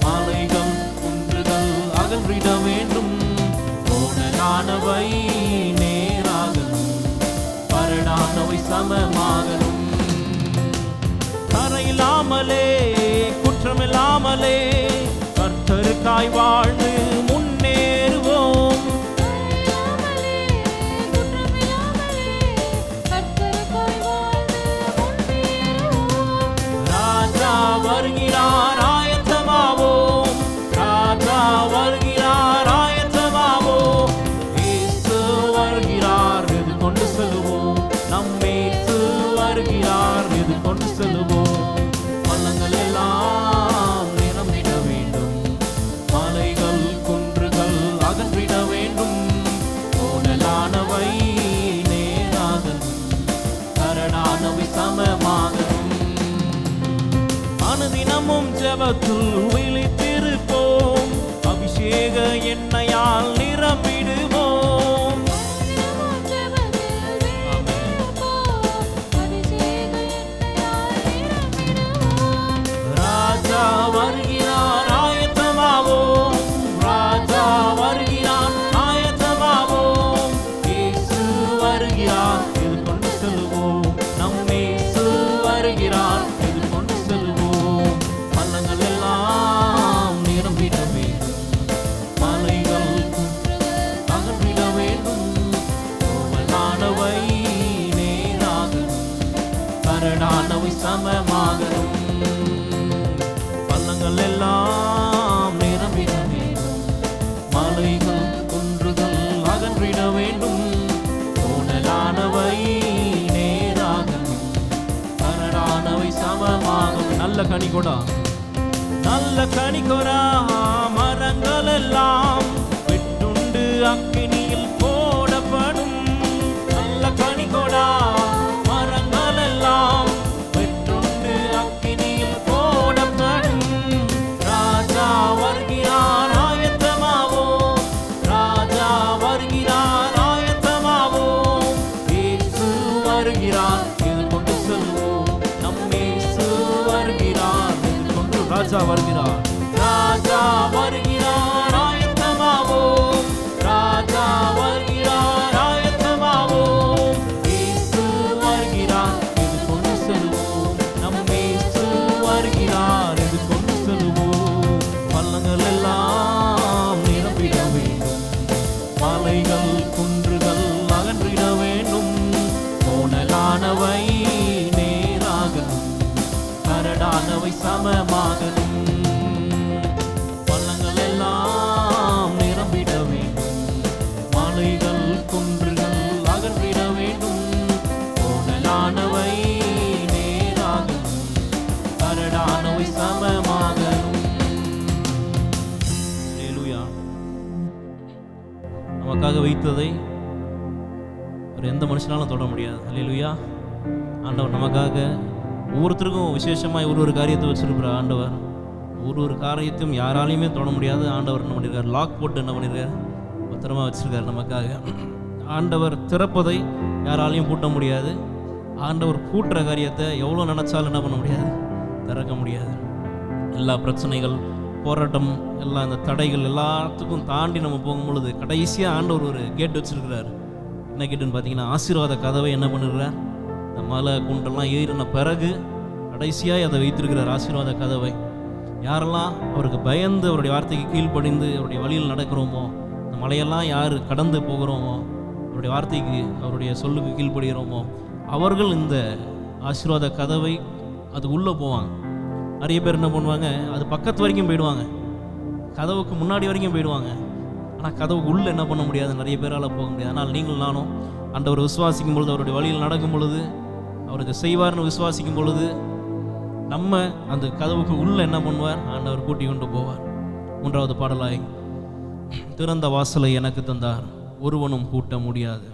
மலைகள் குன்றுகள் அகன்றிட வேண்டும், கோணலானவை நேராகணும், கரடானவை சமமாகணும். கரையில்லாமலே குற்றம் குற்றமில்லாமலே கர்த்தருக்காய் வாழ்ந்து முன்னேறுவோம். ராஜா வருகிறார், ஆயத்தமாவோம். ராஜா வருகிறார், ஆயத்தமாவோம். இயேசு வருகிறார், இது கொண்டு செல்லுவோம். நம் இயேசு வருகிறார், இது கொண்டு செல்லுவோம். பள்ளங்கள் எல்லாம் நிரம்பிட வேண்டும், மலைகள் குன்றுகள் அகன்றிட வேண்டும். கோணலானவை நேராகணும், கரடானவை சமமாகணும். அனுதினமும் ஜெபத்தில் விழித்திருப்போம், அபிஷேக எண்ணெயால் நிரம்பிடுவோம். ராஜா வருகிறார், ஆயத்தமாவோம். ராஜா வருகிறார், ஆயத்தமாவோம். இயேசு வருகிறார், இது கொண்டு செல்வோம். நம் இயேசு வருகிறார், இது கொண்டு செல்வோம். பள்ளங்கள் எல்லாம் நிரம்பிட வேண்டும், மலைகள் அகன்றிட வேண்டும். கோவலானவை நேராகணும், கரடானவை சமமாகணும். பள்ளங்கள் எல்லாம் நிரம்பிட வேண்டும், மலைகள் குன்றுகள் அகன்றிட வேண்டும். கோணலானவை நேராகணும், கரடானவை சமமாகணும். நல்ல கனிகொடா, நல்ல கனிகொடா மரங்கள் எல்லாம் வெட்டுண்டு அக்கினியில் போடப்படும். நல்ல கனிகொடா மரங்கள் எல்லாம் வெட்டுண்டு அக்கினியில் போடப்படும். ராஜா வருகிறார், ஆயத்தமாவோம். ராஜா வருகிறார், ஆயத்தமாவோம். இயேசு வருகிறார், இது கொண்டு செல்வோம். நம் இயேசு வருகிறார், இது கொண்டு. ராஜா வருகிறார், ராஜா வருகிறார், ஆயத்தமாவோம். ராஜா வருகிறார், ஆயத்தமாவோம். இயேசு வருகிறார், இது கொண்டு செல்வோம். நம் இயேசு வருகிறார், இது கொண்டு செல்வோம். பள்ளங்கள் எல்லாம் நிரம்பிட வேண்டும், மலைகள் குன்றுகள் அகன்றிட வேண்டும். கோணலானவை நேராகணும், கரடானவை சமமாகணும். பள்ளங்கள் எல்லாம் நிரம்பிட வேண்டும், மலைகள் குன்றுகள் அகன்றிட வேண்டும். கோணலானவை நேராகணும், கரடானவை சமமாகணும். அல்லேலூயா. நமக்காக வைத்ததை ஒரு எந்த மனுஷனாலும் தொட முடியாது. அல்லேலூயா. ஆண்டவர் நமக்காக ஒவ்வொருத்தருக்கும் விசேஷமாய் ஒரு காரியத்தை வச்சிருக்கிற ஆண்டவர். ஒரு காரியத்தையும் யாராலையுமே தொட முடியாது. ஆண்டவர் என்ன பண்ணியிருக்கார், லாக் போட்டு என்ன பண்ணியிருக்கார், பத்திரமா வச்சிருக்கார் நமக்காக. ஆண்டவர் திறப்பதை யாராலையும் பூட்ட முடியாது. ஆண்டவர் பூட்டுற காரியத்தை எவ்வளோ நினச்சாலும் என்ன பண்ண முடியாது, திறக்க முடியாது. எல்லா பிரச்சனைகள், போராட்டம், எல்லா இந்த தடைகள் எல்லாத்துக்கும் தாண்டி நம்ம போகும்பொழுது கடைசியாக ஆண்டவர் ஒரு கேட் வச்சிருக்கிறார். என்ன கேட்டுன்னு பார்த்தீங்கன்னா, ஆசீர்வாத கதவை என்ன பண்ணுறார், இந்த மலை குண்டெல்லாம் ஏறின பிறகு கடைசியாக அதை வைத்திருக்கிறார், ஆசீர்வாத கதவை. யாரெல்லாம் அவருக்கு பயந்து அவருடைய வார்த்தைக்கு கீழ்ப்படிந்து அவருடைய வழியில் நடக்கிறோமோ, இந்த மலையெல்லாம் யார் கடந்து போகிறோமோ, அவருடைய வார்த்தைக்கு அவருடைய சொல்லுக்கு கீழ்ப்படுகிறோமோ, அவர்கள் இந்த ஆசீர்வாத கதவை அது உள்ளே போவாங்க. நிறைய பேர் என்ன பண்ணுவாங்க, அது பக்கத்து வரைக்கும் போயிடுவாங்க, கதவுக்கு முன்னாடி வரைக்கும் போயிடுவாங்க. ஆனால் கதவுக்கு உள்ளே என்ன பண்ண முடியாது, நிறைய பேரால் போக முடியாது. ஆனால் நீங்கள் நானும் ஆண்டவர் விசுவாசிக்கும் பொழுது, அவருடைய வழியில் நடக்கும் பொழுது, அவர் இதை செய்வார்னு விசுவாசிக்கும் பொழுது, நம்ம அந்த கதவுக்கு உள்ளே என்ன பண்ணுவார், ஆண்டவர் கூட்டி கொண்டு போவார். 3வது பாடலாய், திறந்த வாசலை எனக்கு தந்தார், ஒருவனும் பூட்ட முடியாது.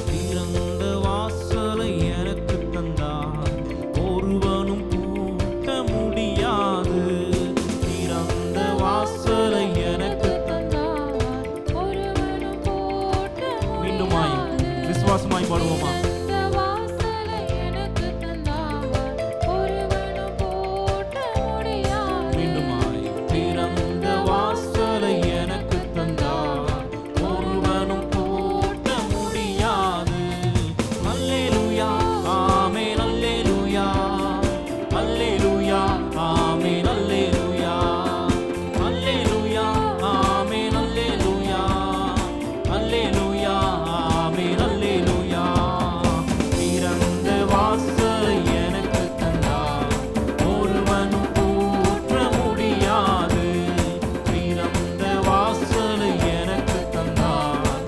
திறந்த வாசலை எனக்கு தந்தார், ஒருவனும் சத்தமாய் பாடுவோமா? மீண்டுமாய் திறந்த வாசலை எனக்கு தந்தார், ஒருவனும் பூட்ட முடியாது. அல்லேலூயா ஆமென் அல்லேலூயா, அல்லேலூயா ஆமென் அல்லேலூயா, அல்லேலூயா ஆமென் அல்லேலூயா, அல்லேலூயா ஆமென் அல்லேலூயா. திறந்த வாசலை எனக்கு தந்தார், ஒருவனும் பூட்ட முடியாது. திறந்த வாசலை எனக்கு தந்தார்,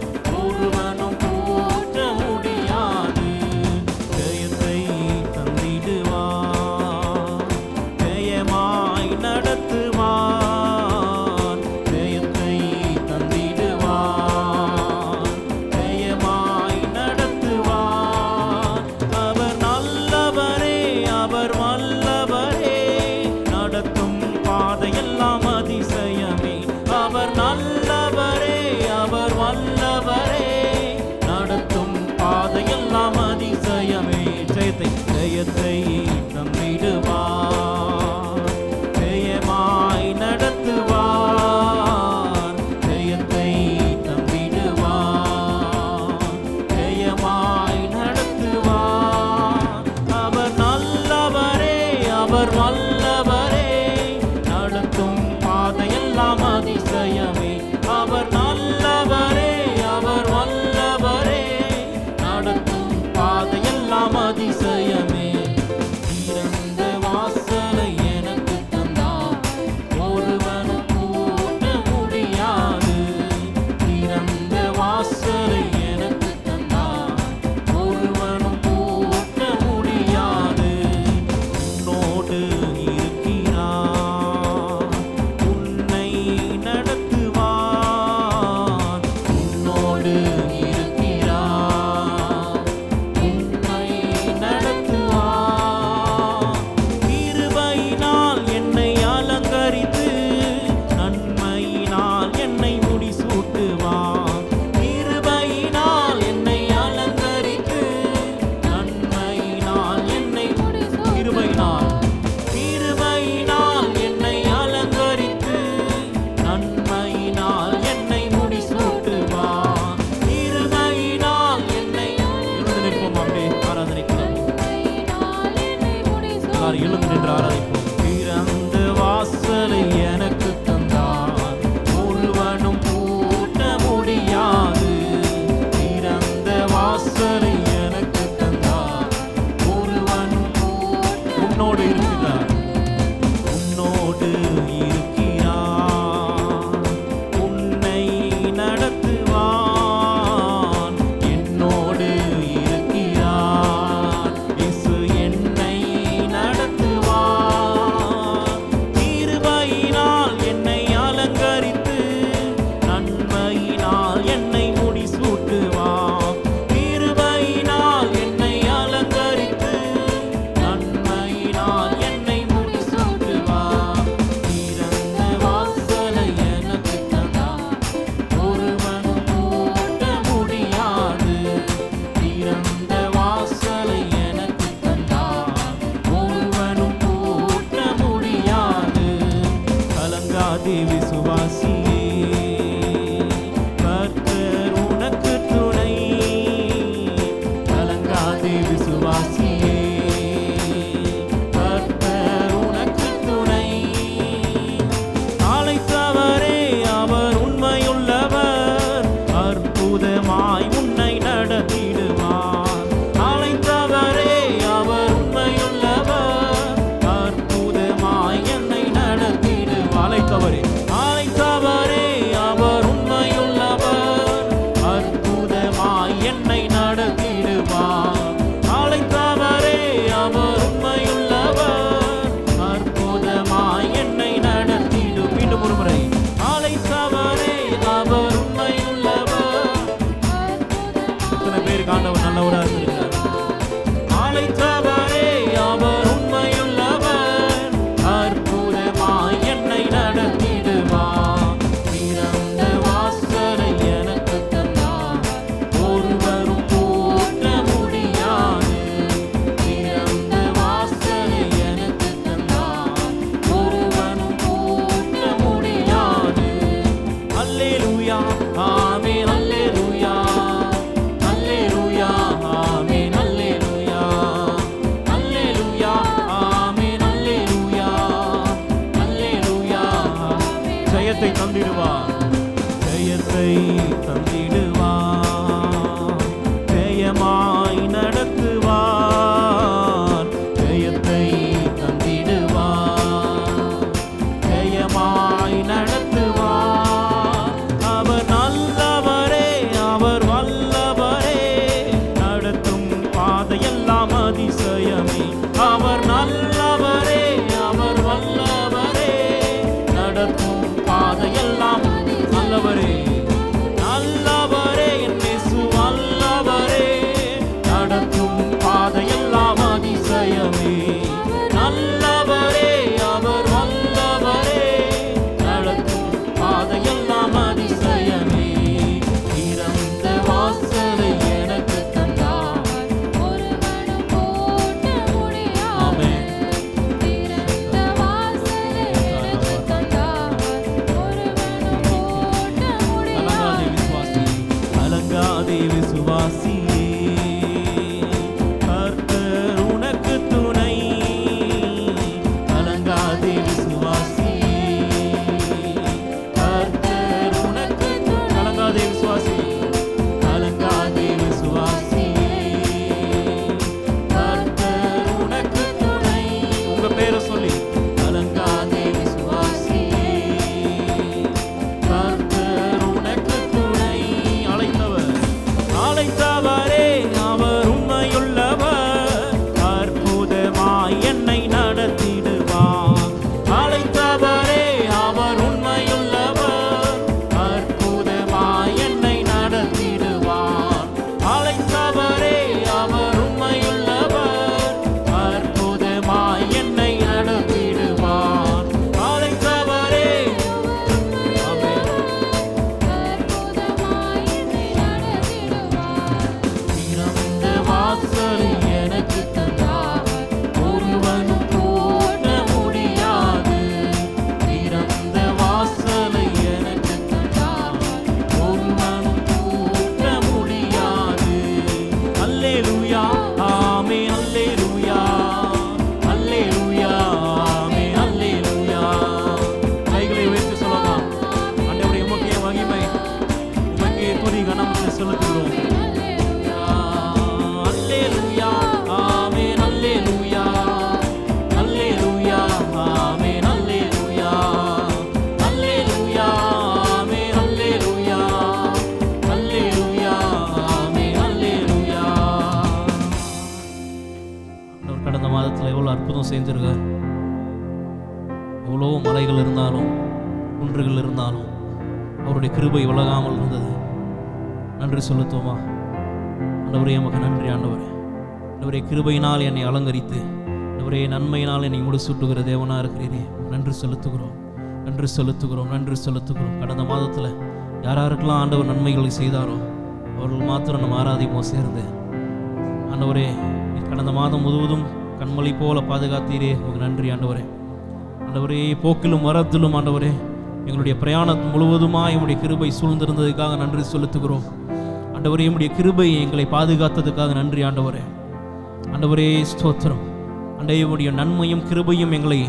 ஒருவனும் பூட்ட முடியாது. ஜெயத்தை தந்திடுவார், ஜெயமாய் நடத்துவார். ஜெயத்தை தந்திடுவார், ஜெயமாய் நடத்துவார். அவர் நல்லவரே, அவர் வல்லவரே, நடத்தும் பாதையெல்லாம் அதிசயமே. அவர் நல்லவரே, அவர் வல்லவரே, நடத்தும் பாதையெல்லாம் அதிசயமே. ஜெயத்தை ஜெயத்தை தந்திடுவார், ஜெயமாய் நடத்துவார். ஜெயத்தை தந்திடுவார், ஜெயமாய் நடத்துவார். அவர் நல்லவரே, அவர் வல்லவரே, நடத்தும் பாதையெல்லாம் அதிசயமே. அவர் நல்லவரே, அவர் வல்லவரே, நடத்தும் பாதையெல்லாம் அதிசயமே. திறந்த வாசலை எனக்கு தந்தார், ஒருவனும் பூட்ட முடியாது. திறந்த வாசலை எனக்கு தந்தார், ஒருவனும் பூட்ட முடியாது. உன்னோடு இருக்கிறார், உன்னை நடத்துவார். உன்னோடு இருக்கிறார், உன்னை நடத்துவார். கிருபையினால் என்னை அலங்கரித்து, நன்மையினால் என்னை முடிசூட்டுவார். கிருபையினால் என்னை அலங்கரித்து, நன்மையினால் என்னை கிருபையினால் கிருபையினால் என்னை அலங்கரித்து, நன்மையினால் என்னை முடிசூட்டுவார். கிருபையினால் என்னை எழுந்து நிற்போம், அப்படியே ஆராதனைக்கலாம். எல்லாரும் எழுந்து நின்று ஆராதிப்போம். திறந்த வாசலை எனக்கு தந்தார், ஒருவனும் பூட்ட முடியாது. திறந்த வாசலை எனக்கு தந்தார், ஒருவனும் உன்னோடு இருக்கிறார், உன்னோடு இருக்கிறார், உன்னை நடத்துவான். என்னோடு இருக்கிறார், இயேசு என்னை நடத்துவார். கிருபையினால் என்னை அலங்கரித்து, நன்மையினால் என்னை முடிசூட்டுவார். கிருபையினால் என்னை அலங்கரித்து, நன்மையினால் என்னை முடிசூட்டுவார். திறந்த வாசலை எனக்கு தந்தார், ஒருவனும் பூட்ட முடியாது. திறந்த வாசலை எனக்கு தந்தார், ஒருவனும் பூட்ட முடியாது. கலங்காதே விசுவாசியே, கர்த்தர் உனக்கு துணை. கலங்காதே விசுவாசியே, கர்த்தர் உனக்கு துணை. அழைத்தவரே அவர் உண்மையுள்ளவர், அற்புதமாய் உன்னை நடத்திடுவார். அழைத்தவரே அவர் உண்மையுள்ளவர், அற்புதமாய் என்னை நடத்திடுவார். அழைத்தவரே அழைத்தவரே அவர் உண்மையுள்ளவர், அற்புதமாய் என்னை நடத்திடுவார். அழைத்தவரே அவர் உண்மையுள்ளவர், அற்புதமாய் என்னை நடத்திடும். மீண்டும் ஒரு முறை, அழைத்தவரே அவர் உண்மையுள்ளவர். இத்தனை பேருக்கு ஆண்டவர் நல்லவராக இருக்கிறார். அழைத்தவரே அவர் உண்மையுள்ளவர், அற்புதமாய் என்னை நடத்திடுவார். திறந்த வாசலை எனக்கு தந்தார், ஒருவரும் பூட்ட தந்திடுவார், ஜெயமாய் நடத்துவார், ஜெயத்தை தந்திடுவார், ஜெயமாய் நடத்துவார். அவர் நல்லவரே, அவர் வல்லவரே, நடத்தும் பாதையெல்லாம் அதிசயமே. அவர் நல்லவரே, அவர் வல்லவரே, நடத்தும் பாதையெல்லாம் நல்லவரே, நல்லவரே, என் இயேசு வல்லவரே, நடத்தும் பாதையெல்லாம் அதிசயமே. நல்லவரே, அவர் வல்லவரே, நடத்தும் பாதையெல்லாம் அதிசயமே. திறந்த வாசலை எனக்கு தந்தார், ஒருவனும் பூட்ட முடியாது. திறந்த வாசலை எனக்கு தந்தார், ஒருவனும் பூட்ட முடியாது. கலங்காதே விசுவாசியே, கர்த்தர் உனக்கு துணை. கலங்காதே விசுவாசியே, கர்த்தர் உனக்கு துணை. கலங்காதே விசுவாசியே, கலங்காதே விசுவாசியே, கர்த்தர் உனக்கு துணை. உங்க பேரை சொல்லி கலங்காதே விசுவாசியே, கர்த்தர் உனக்கு துணை. அழைத்தவரே, அவர் உண்மையுள்ளவர், அற்புதமாய் என்னை நடத்திடுவார். அழைத்தவரே, அவர் உண்மையுள்ளவர், அற்புதமாய் என்னை நடத்திடுவார். அழைத்தவரே, அவர் உண்மையுள்ளவர், அற்புதமாய் என்னை நடத்திடுவார். அழைத்தவரே, ஆமென். திறந்த வாசலை எனக்கு தந்தார், ஒருவனும் பூட்ட முடியாது. திறந்த வாசலை எனக்கு தந்தார், ஒருவனும் பூட்ட முடியாது. அல்லேலூயா, ஆமென், அல்லேலூயா, அல்லேலூயா, ஆமென், அல்லேலூயா. கைகளை உயர்த்தி சொல்லலாம். ஆண்டவரே, உமக்கே மகிமை, உமக்கே துதி கனம் செலுத்துகிறோம். அல்லேலூயா, ஆமென், அல்லேலூயா, அல்லேலூயா, ஆமென், அல்லேலூயா, அல்லேலூயா, ஆமென், அல்லேலூயா, அல்லேலூயா, ஆமென், அல்லேலூயா. ஆண்டவர் கடந்த மாதத்தில் எவ்வளோ அற்புதம் செஞ்சிருக்கார். எவ்வளோ மலைகள் இருந்தாலும் குன்றுகள் இருந்தாலும் அவருடைய கிருபை விலகாமல் இருந்தது. நன்றி செலுத்துவோமா? ஆண்டவரே, எமக்கு நன்றி. ஆண்டவரே, ஆண்டவரே, கிருபையினால் என்னை அலங்கரித்து, ஆண்டவரே, நன்மையினால் என்னை முடிசூட்டுகிற தேவனாக இருக்கிறீரே, நன்றி செலுத்துகிறோம், நன்றி செலுத்துகிறோம், நன்றி செலுத்துகிறோம். கடந்த மாதத்தில் யாராருக்கெல்லாம் ஆண்டவர் நன்மைகளை செய்தாரோ அவர்கள் மாத்திரம் நம்ம ஆராதிப்போம் சேர்ந்து. ஆண்டவரே, கடந்த மாதம் முழுவதும் கண்மலை போல பாதுகாத்தீரே, உங்களுக்கு நன்றி. ஆண்டவரே, ஆண்டவரே, போக்கிலும் வரத்திலும் ஆண்டவரே, எங்களுடைய பிரயாணம் முழுவதுமாக உம்முடைய கிருபை சூழ்ந்திருந்ததுக்காக நன்றி செலுத்துகிறோம். ஆண்டவரே, உம்முடைய கிருபை எங்களை பாதுகாத்ததுக்காக நன்றி. ஆண்டவரே, ஆண்டவரே, ஸ்தோத்திரம். ஆண்டவரே, உம்முடைய நன்மையும் கிருபையும் எங்களை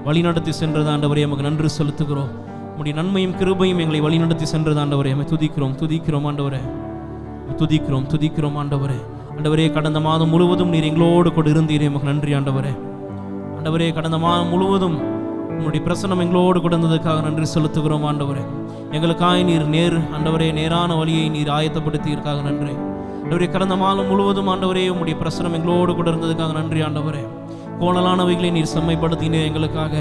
வழிநடத்தி சென்றது. ஆண்டவரே, நமக்கு நன்றி செலுத்துகிறோம். உம்முடைய நன்மையும் கிருபையும் எங்களை வழிநடத்தி சென்றது. ஆண்டவரே, நம்ம துதிக்கிறோம், துதிக்கிறோம். ஆண்டவரே, துதிக்கிறோம், துதிக்கிறோம். ஆண்டவரே, ஆண்டவரே, கடந்த மாதம் முழுவதும் நீர் எங்களோடு கூட இருந்தீரே, நமக்கு நன்றி. ஆண்டவரே, ஆண்டவரே, கடந்த மாதம் முழுவதும் உம்முடைய பிரசன்னம் எங்களோடு கூட இருந்ததுக்காக நன்றி செலுத்துகிறோம். ஆண்டவரே, எங்களுக்காக நீர் ஆண்டவரே, நேரான வழியை நீர் ஆயத்தப்படுத்தியிருக்காக நன்றி. ஆண்டவரே, கடந்த மாதம் முழுவதும் ஆண்டவரே, உம்முடைய பிரசன்னம் எங்களோடு கூட இருந்ததுக்காக நன்றி. ஆண்டவரே, கோணலானவைகளை நீர் செம்மைப்படுத்தினீர் எங்களுக்காக.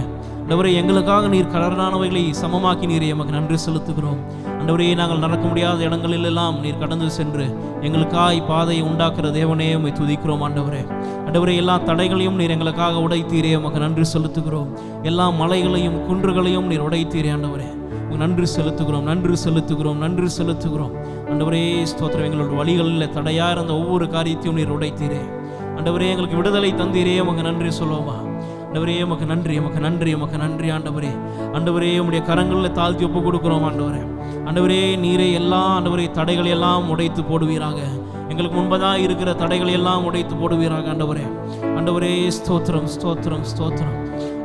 ஆண்டவரே, எங்களுக்காக நீர் கலரானவைகளை சமமாக்கி நீர் எமக்கு நன்றி செலுத்துகிறோம். ஆண்டவரே, நாங்கள் நடக்க முடியாத இடங்களிலெல்லாம் நீர் கடந்து சென்று எங்களுக்காய் பாதையை உண்டாக்குற தேவனே, உம்மை துதிக்கிறோம். ஆண்டவரே, ஆண்டவரே, எல்லா தடைகளையும் நீர் எங்களுக்காக உடைத்தீரே, உமக்கு நன்றி செலுத்துகிறோம். எல்லா மலைகளையும் குன்றுகளையும் நீர் உடைத்தீரே. ஆண்டவரே, நன்றி செலுத்துகிறோம், நன்றி செலுத்துகிறோம், நன்றி செலுத்துகிறோம். ஆண்டவரே, ஸ்தோத்திரம். எங்களோட வழிகளில் தடையாக இருந்த ஒவ்வொரு காரியத்தையும் நீர் உடைத்தீரே. ஆண்டவரே, எங்களுக்கு விடுதலை தந்தீரே, உமக்கு நன்றி சொல்லுவோமா? ஆண்டவரே, உமக்கு நன்றி, உமக்கு நன்றி, உமக்கு நன்றி. ஆண்டவரே, ஆண்டவரே, உம்முடைய கரங்களில் தாழ்த்தி ஒப்பு கொடுக்கிறோம். ஆண்டவரே, ஆண்டவரே, நீரே எல்லா ஆண்டவரே தடைகளை எல்லாம் உடைத்து போடுவீராக. எங்களுக்கு முன்பதாக இருக்கிற தடைகளை எல்லாம் உடைத்து போடுவீராக. ஆண்டவரே, ஆண்டவரே, ஸ்தோத்திரம், ஸ்தோத்திரம், ஸ்தோத்திரம்.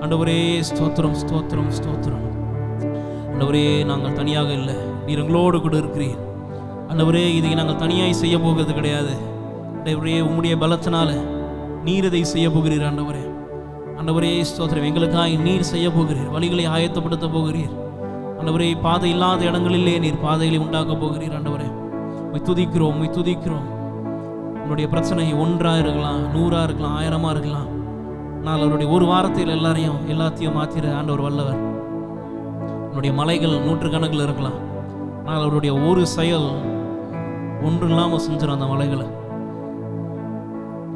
ஆண்டவரே, ஸ்தோத்திரம், ஸ்தோத்திரம், ஸ்தோத்திரம். ஆண்டவரே, நாங்கள் தனியாக இல்லை, நீர் எங்களோடு கூட இருக்கிறீர் ஆண்டவரே. இதை நாங்கள் தனியாய் செய்ய போகிறது கிடையாது ஆண்டவரே. உம்முடைய பலத்தினால நீர் இதை செய்ய போகிறீர் ஆண்டவரே. ஆண்டவரே ஸ்தோத்திரம், எங்களுக்காக நீர் செய்ய போகிறீர், வழிகளை ஆயத்தப்படுத்த போகிறீர் ஆண்டவரே. பாதை இல்லாத இடங்களிலே நீர் பாதைகளை உண்டாக்க போகிறீர் ஆண்டவரே. உம்மை துதிக்கிறோம், உம்மை துதிக்கிறோம். உன்னுடைய பிரச்சனை 1 இருக்கலாம், 100 இருக்கலாம், 1000 இருக்கலாம். ஆனால் அவருடைய ஒரு வாரத்தில் எல்லாத்தையும் மாற்றிட ஆண்டவர் வல்லவர். உன்னுடைய மலைகள் 100 கணக்கில் இருக்கலாம், ஆனால் அவருடைய ஒரு செயல் ஒன்று இல்லாமல் செஞ்சிடும் அந்த மலைகளை.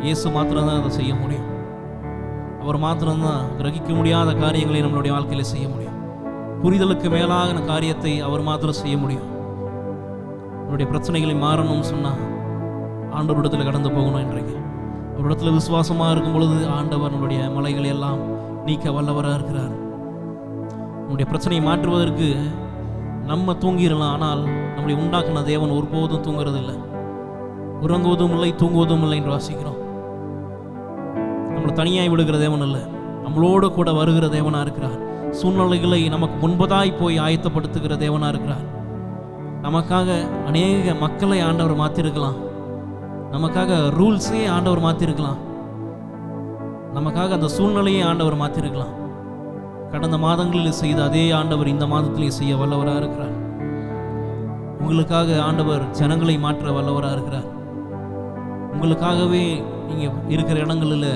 இயேசு மாத்திரம்தான் அதை செய்ய முடியும். அவர் மாத்திரம்தான் கிரகிக்க முடியாத காரியங்களை நம்மளுடைய வாழ்க்கையில் செய்ய முடியும். புரிதலுக்கு மேலான காரியத்தை அவர் மாத்திரம் செய்ய முடியும். அவருடைய பிரச்சனைகளை மாறணும்னு சொன்னால் ஆண்டவரிடத்தில் கடந்து போகணும். இன்றைக்கு அவரிடத்தில் விசுவாசமாக இருக்கும் பொழுது ஆண்டவர் நம்முடைய மலைகளை எல்லாம் நீக்க வல்லவராக இருக்கிறார். நம்முடைய பிரச்சனையை மாற்றுவதற்கு நம்ம தூங்கிடலாம், ஆனால் நம்மளை உண்டாக்குன தேவன் ஒருபோதும் தூங்குறதில்லை. உறங்குவதும் இல்லை, தூங்குவதும் இல்லை என்று வாசிக்கிறோம். நம்மளை தனியாய் விடுகிற தேவன் இல்லை, நம்மளோடு கூட வருகிற தேவனாக இருக்கிறார். சூழ்நிலைகளை நமக்கு முன்பதாய் போய் ஆயத்தப்படுத்துகிற தேவனாக இருக்கிறார். நமக்காக அநேக மக்களை ஆண்டவர் மாற்றிருக்கலாம், நமக்காக ரூல்ஸே ஆண்டவர் மாற்றிருக்கலாம், நமக்காக அந்த சூழ்நிலையை ஆண்டவர் மாற்றிருக்கலாம். கடந்த மாதங்களில் செய்த அதே ஆண்டவர் இந்த மாதத்திலே செய்ய வல்லவராக இருக்கிறார். உங்களுக்காக ஆண்டவர் ஜனங்களை மாற்ற வல்லவராக இருக்கிறார். உங்களுக்காகவே நீங்கள் இருக்கிற இடங்களில்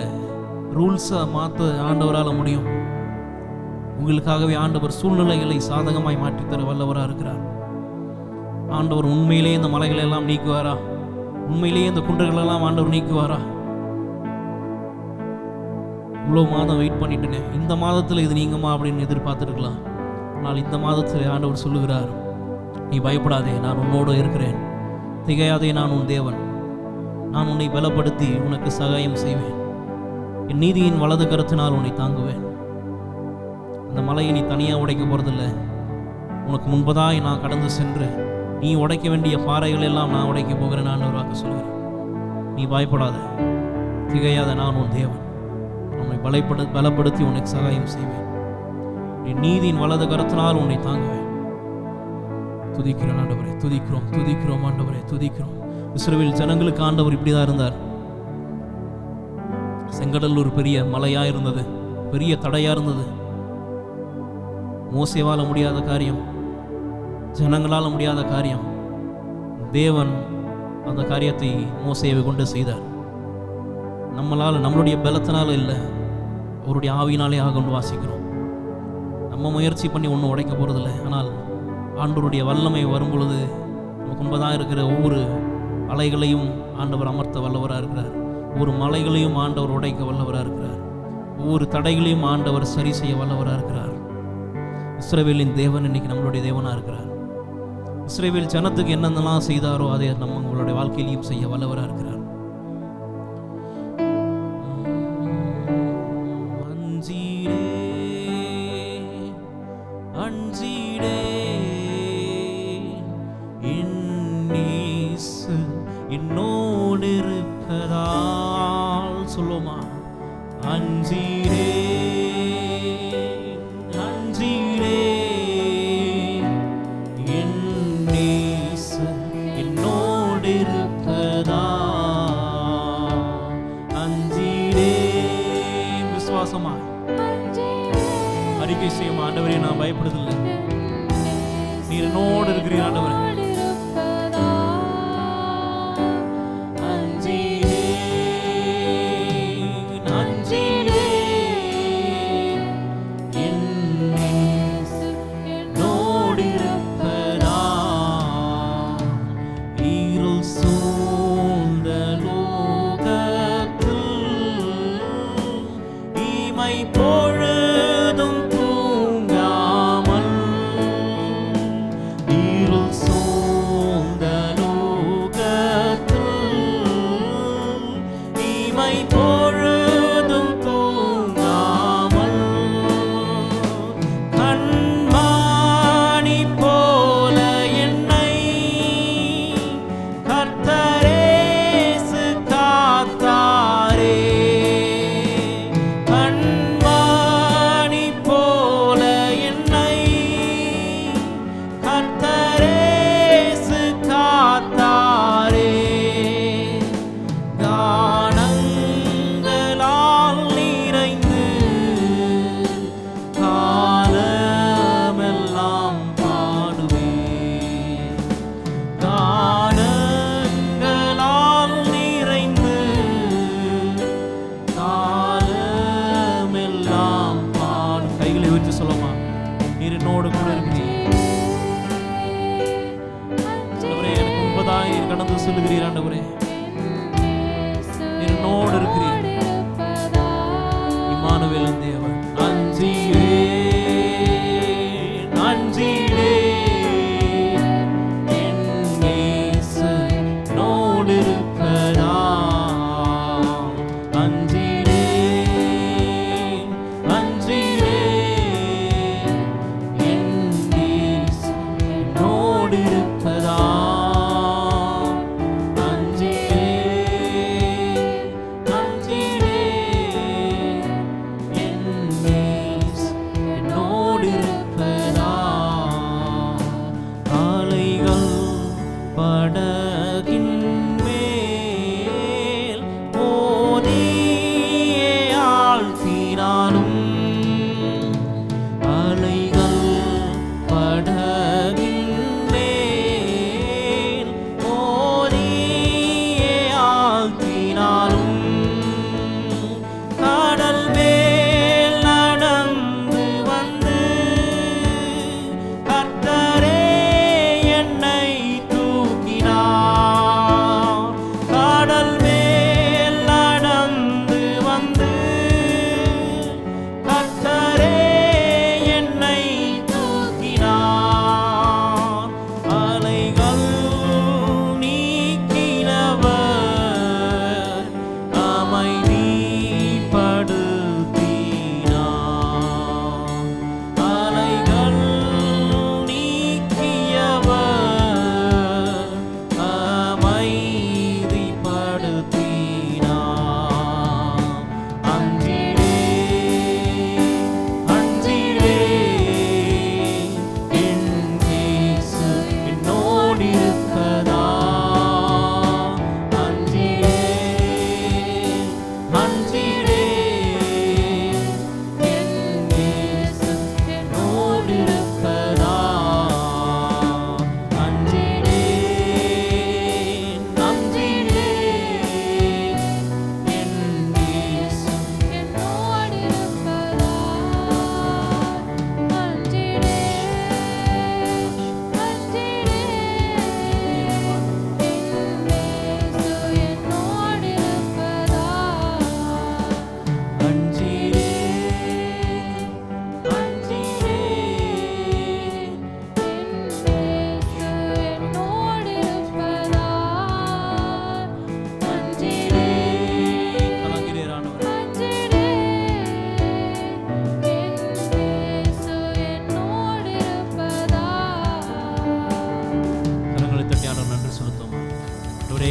ரூல்ஸை மாற்ற ஆண்டவரால் முடியும். உங்களுக்காகவே ஆண்டவர் சூழ்நிலைகளை சாதகமாய் மாற்றித்தர வல்லவராக இருக்கிறார். ஆண்டவர் உண்மையிலேயே இந்த மலைகளை எல்லாம் நீக்குவாரா? உண்மையிலேயே இந்த குன்றுகளெல்லாம் ஆண்டவர் நீக்குவாரா? இவ்வளோ மாதம் வெயிட் பண்ணிட்டுனே, இந்த மாதத்தில் இது நீங்குமா அப்படின்னு எதிர்பார்த்துருக்கலாம். ஆனால் இந்த மாதத்தில் ஆண்டவர் சொல்லுகிறார், நீ பயப்படாதே, நான் உன்னோடு இருக்கிறேன். திகையாதே, நான் உன் தேவன். நான் உன்னை பலப்படுத்தி உனக்கு சகாயம் செய்வேன். என் நீதியின் வலது கரத்தினால் உன்னை தாங்குவேன். அந்த மலையை நீ தனியாக உடைக்க போகிறதில்லை. உனக்கு முன்பதாய் நான் கடந்து சென்று நீ உடைக்க வேண்டிய பாறைகள் எல்லாம் நான் உடைக்க போகிறேன். நான் ஒரு வாக்கு சொல்கிறேன், நீ பயப்படாத, திகையாத, நான் உன் தேவன். உன்னை பலப்படுத்தி உனக்கு சகாயம் செய்வேன். என் நீதியின் வலது கரத்தினால் உன்னை தாங்குவேன். துதிக்கிறோம் ஆண்டவரே, துதிக்கிறோம், துதிக்கிறோம் ஆண்டவரே, துதிக்கிறோம். இஸ்ரவேல் ஜனங்களுக்கு ஆண்டவர் இப்படிதான் இருந்தார். செங்கடல் ஒரு பெரிய மலையாக இருந்தது, பெரிய தடையாக இருந்தது. மோசேவால் முடியாத காரியம், ஜனங்களால் முடியாத காரியம், தேவன் அந்த காரியத்தை மோசேவை கொண்டு செய்தார். நம்மளால், நம்மளுடைய பலத்தினால இல்லை, அவருடைய ஆவியினாலே ஆகொண்டு வாசிக்கிறோம். நம்ம முயற்சி பண்ணி ஒன்றும் உடைக்க போகிறதில்லை. ஆனால் ஆண்டவருடைய வல்லமை வரும் பொழுது நமக்கு முன்பதாக இருக்கிற ஒவ்வொரு அலைகளையும் ஆண்டவர் அமர்த்த வல்லவராக இருக்கிறார். ஒவ்வொரு மலைகளையும் ஆண்டவர் உடைக்க வல்லவராக இருக்கிறார். ஒவ்வொரு தடைகளையும் ஆண்டவர் சரி செய்ய வல்லவராக இருக்கிறார். இஸ்ரவேலின் தேவன் இன்னைக்கு நம்மளுடைய தேவனாக இருக்கிறார். இஸ்ரவேல் ஜனத்துக்கு என்னென்னலாம் செய்தாரோ அதை நம்ம உங்களுடைய வாழ்க்கையிலையும் செய்ய வல்லவராக இருக்கிறார். என்னோடு இருப்பதால் சொல்லுமா, அஞ்சீரே அஞ்சீரே, என் நேசர் என்னோடு இருப்பதால் அஞ்சீரே. விசுவாசமா அறிக்கை செய்யும், ஆண்டவரே நான் பயப்படுதில்லை, நீர் என்னோடு இருக்கிறீர் ஆண்டவரே. பொழுதும் தூங்காமல் இருள் என்னோடு இருக்கிறீர். இம்மானுவேலின் தேவன். நன்றியே நன்றியே என் இயேசு என்னோடு இருப்பதா. நன்றியே நன்றியே என் இயேசு என்னோடு இருப்பதா.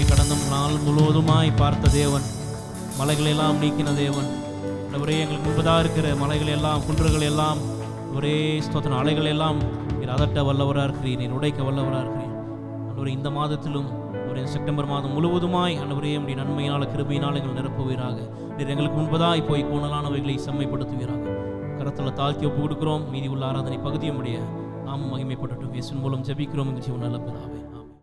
கடந்த நாள் முழுவதுமாய் பார்த்த தேவன், மலைகளெல்லாம் நீக்கின தேவன், ஒரே எங்களுக்கு முன்பதாக இருக்கிற மலைகள் எல்லாம் குன்றுகள் எல்லாம் ஒரே ஸ்தோத்திரம் அலைகள் எல்லாம் நீர் அதட்ட வல்லவராக இருக்கிறீர், நீர் உடைக்க வல்லவராக இருக்கிறீர். அன்றுவரே இந்த மாதத்திலும் ஒரு செப்டம்பர் மாதம் முழுவதுமாய் அன்றுவரே நம்முடைய நன்மையினால் கிருபையினால் எங்கள் நிரப்புவீராக. நீர் எங்களுக்கு முன்பதாய் போய் கோணலானவைகளை செம்மைப்படுத்துவீராக. கரத்தில் தாழ்த்தி ஒப்பு கொடுக்கிறோம். மீதி உள்ள ஆராதனை பகுதியும் நாம மகிமைப்படட்டும். இயேசுவின் மூலம் ஜெபிக்கிறோம் எங்கள் ஜீவன் நல்ல பிதாவே.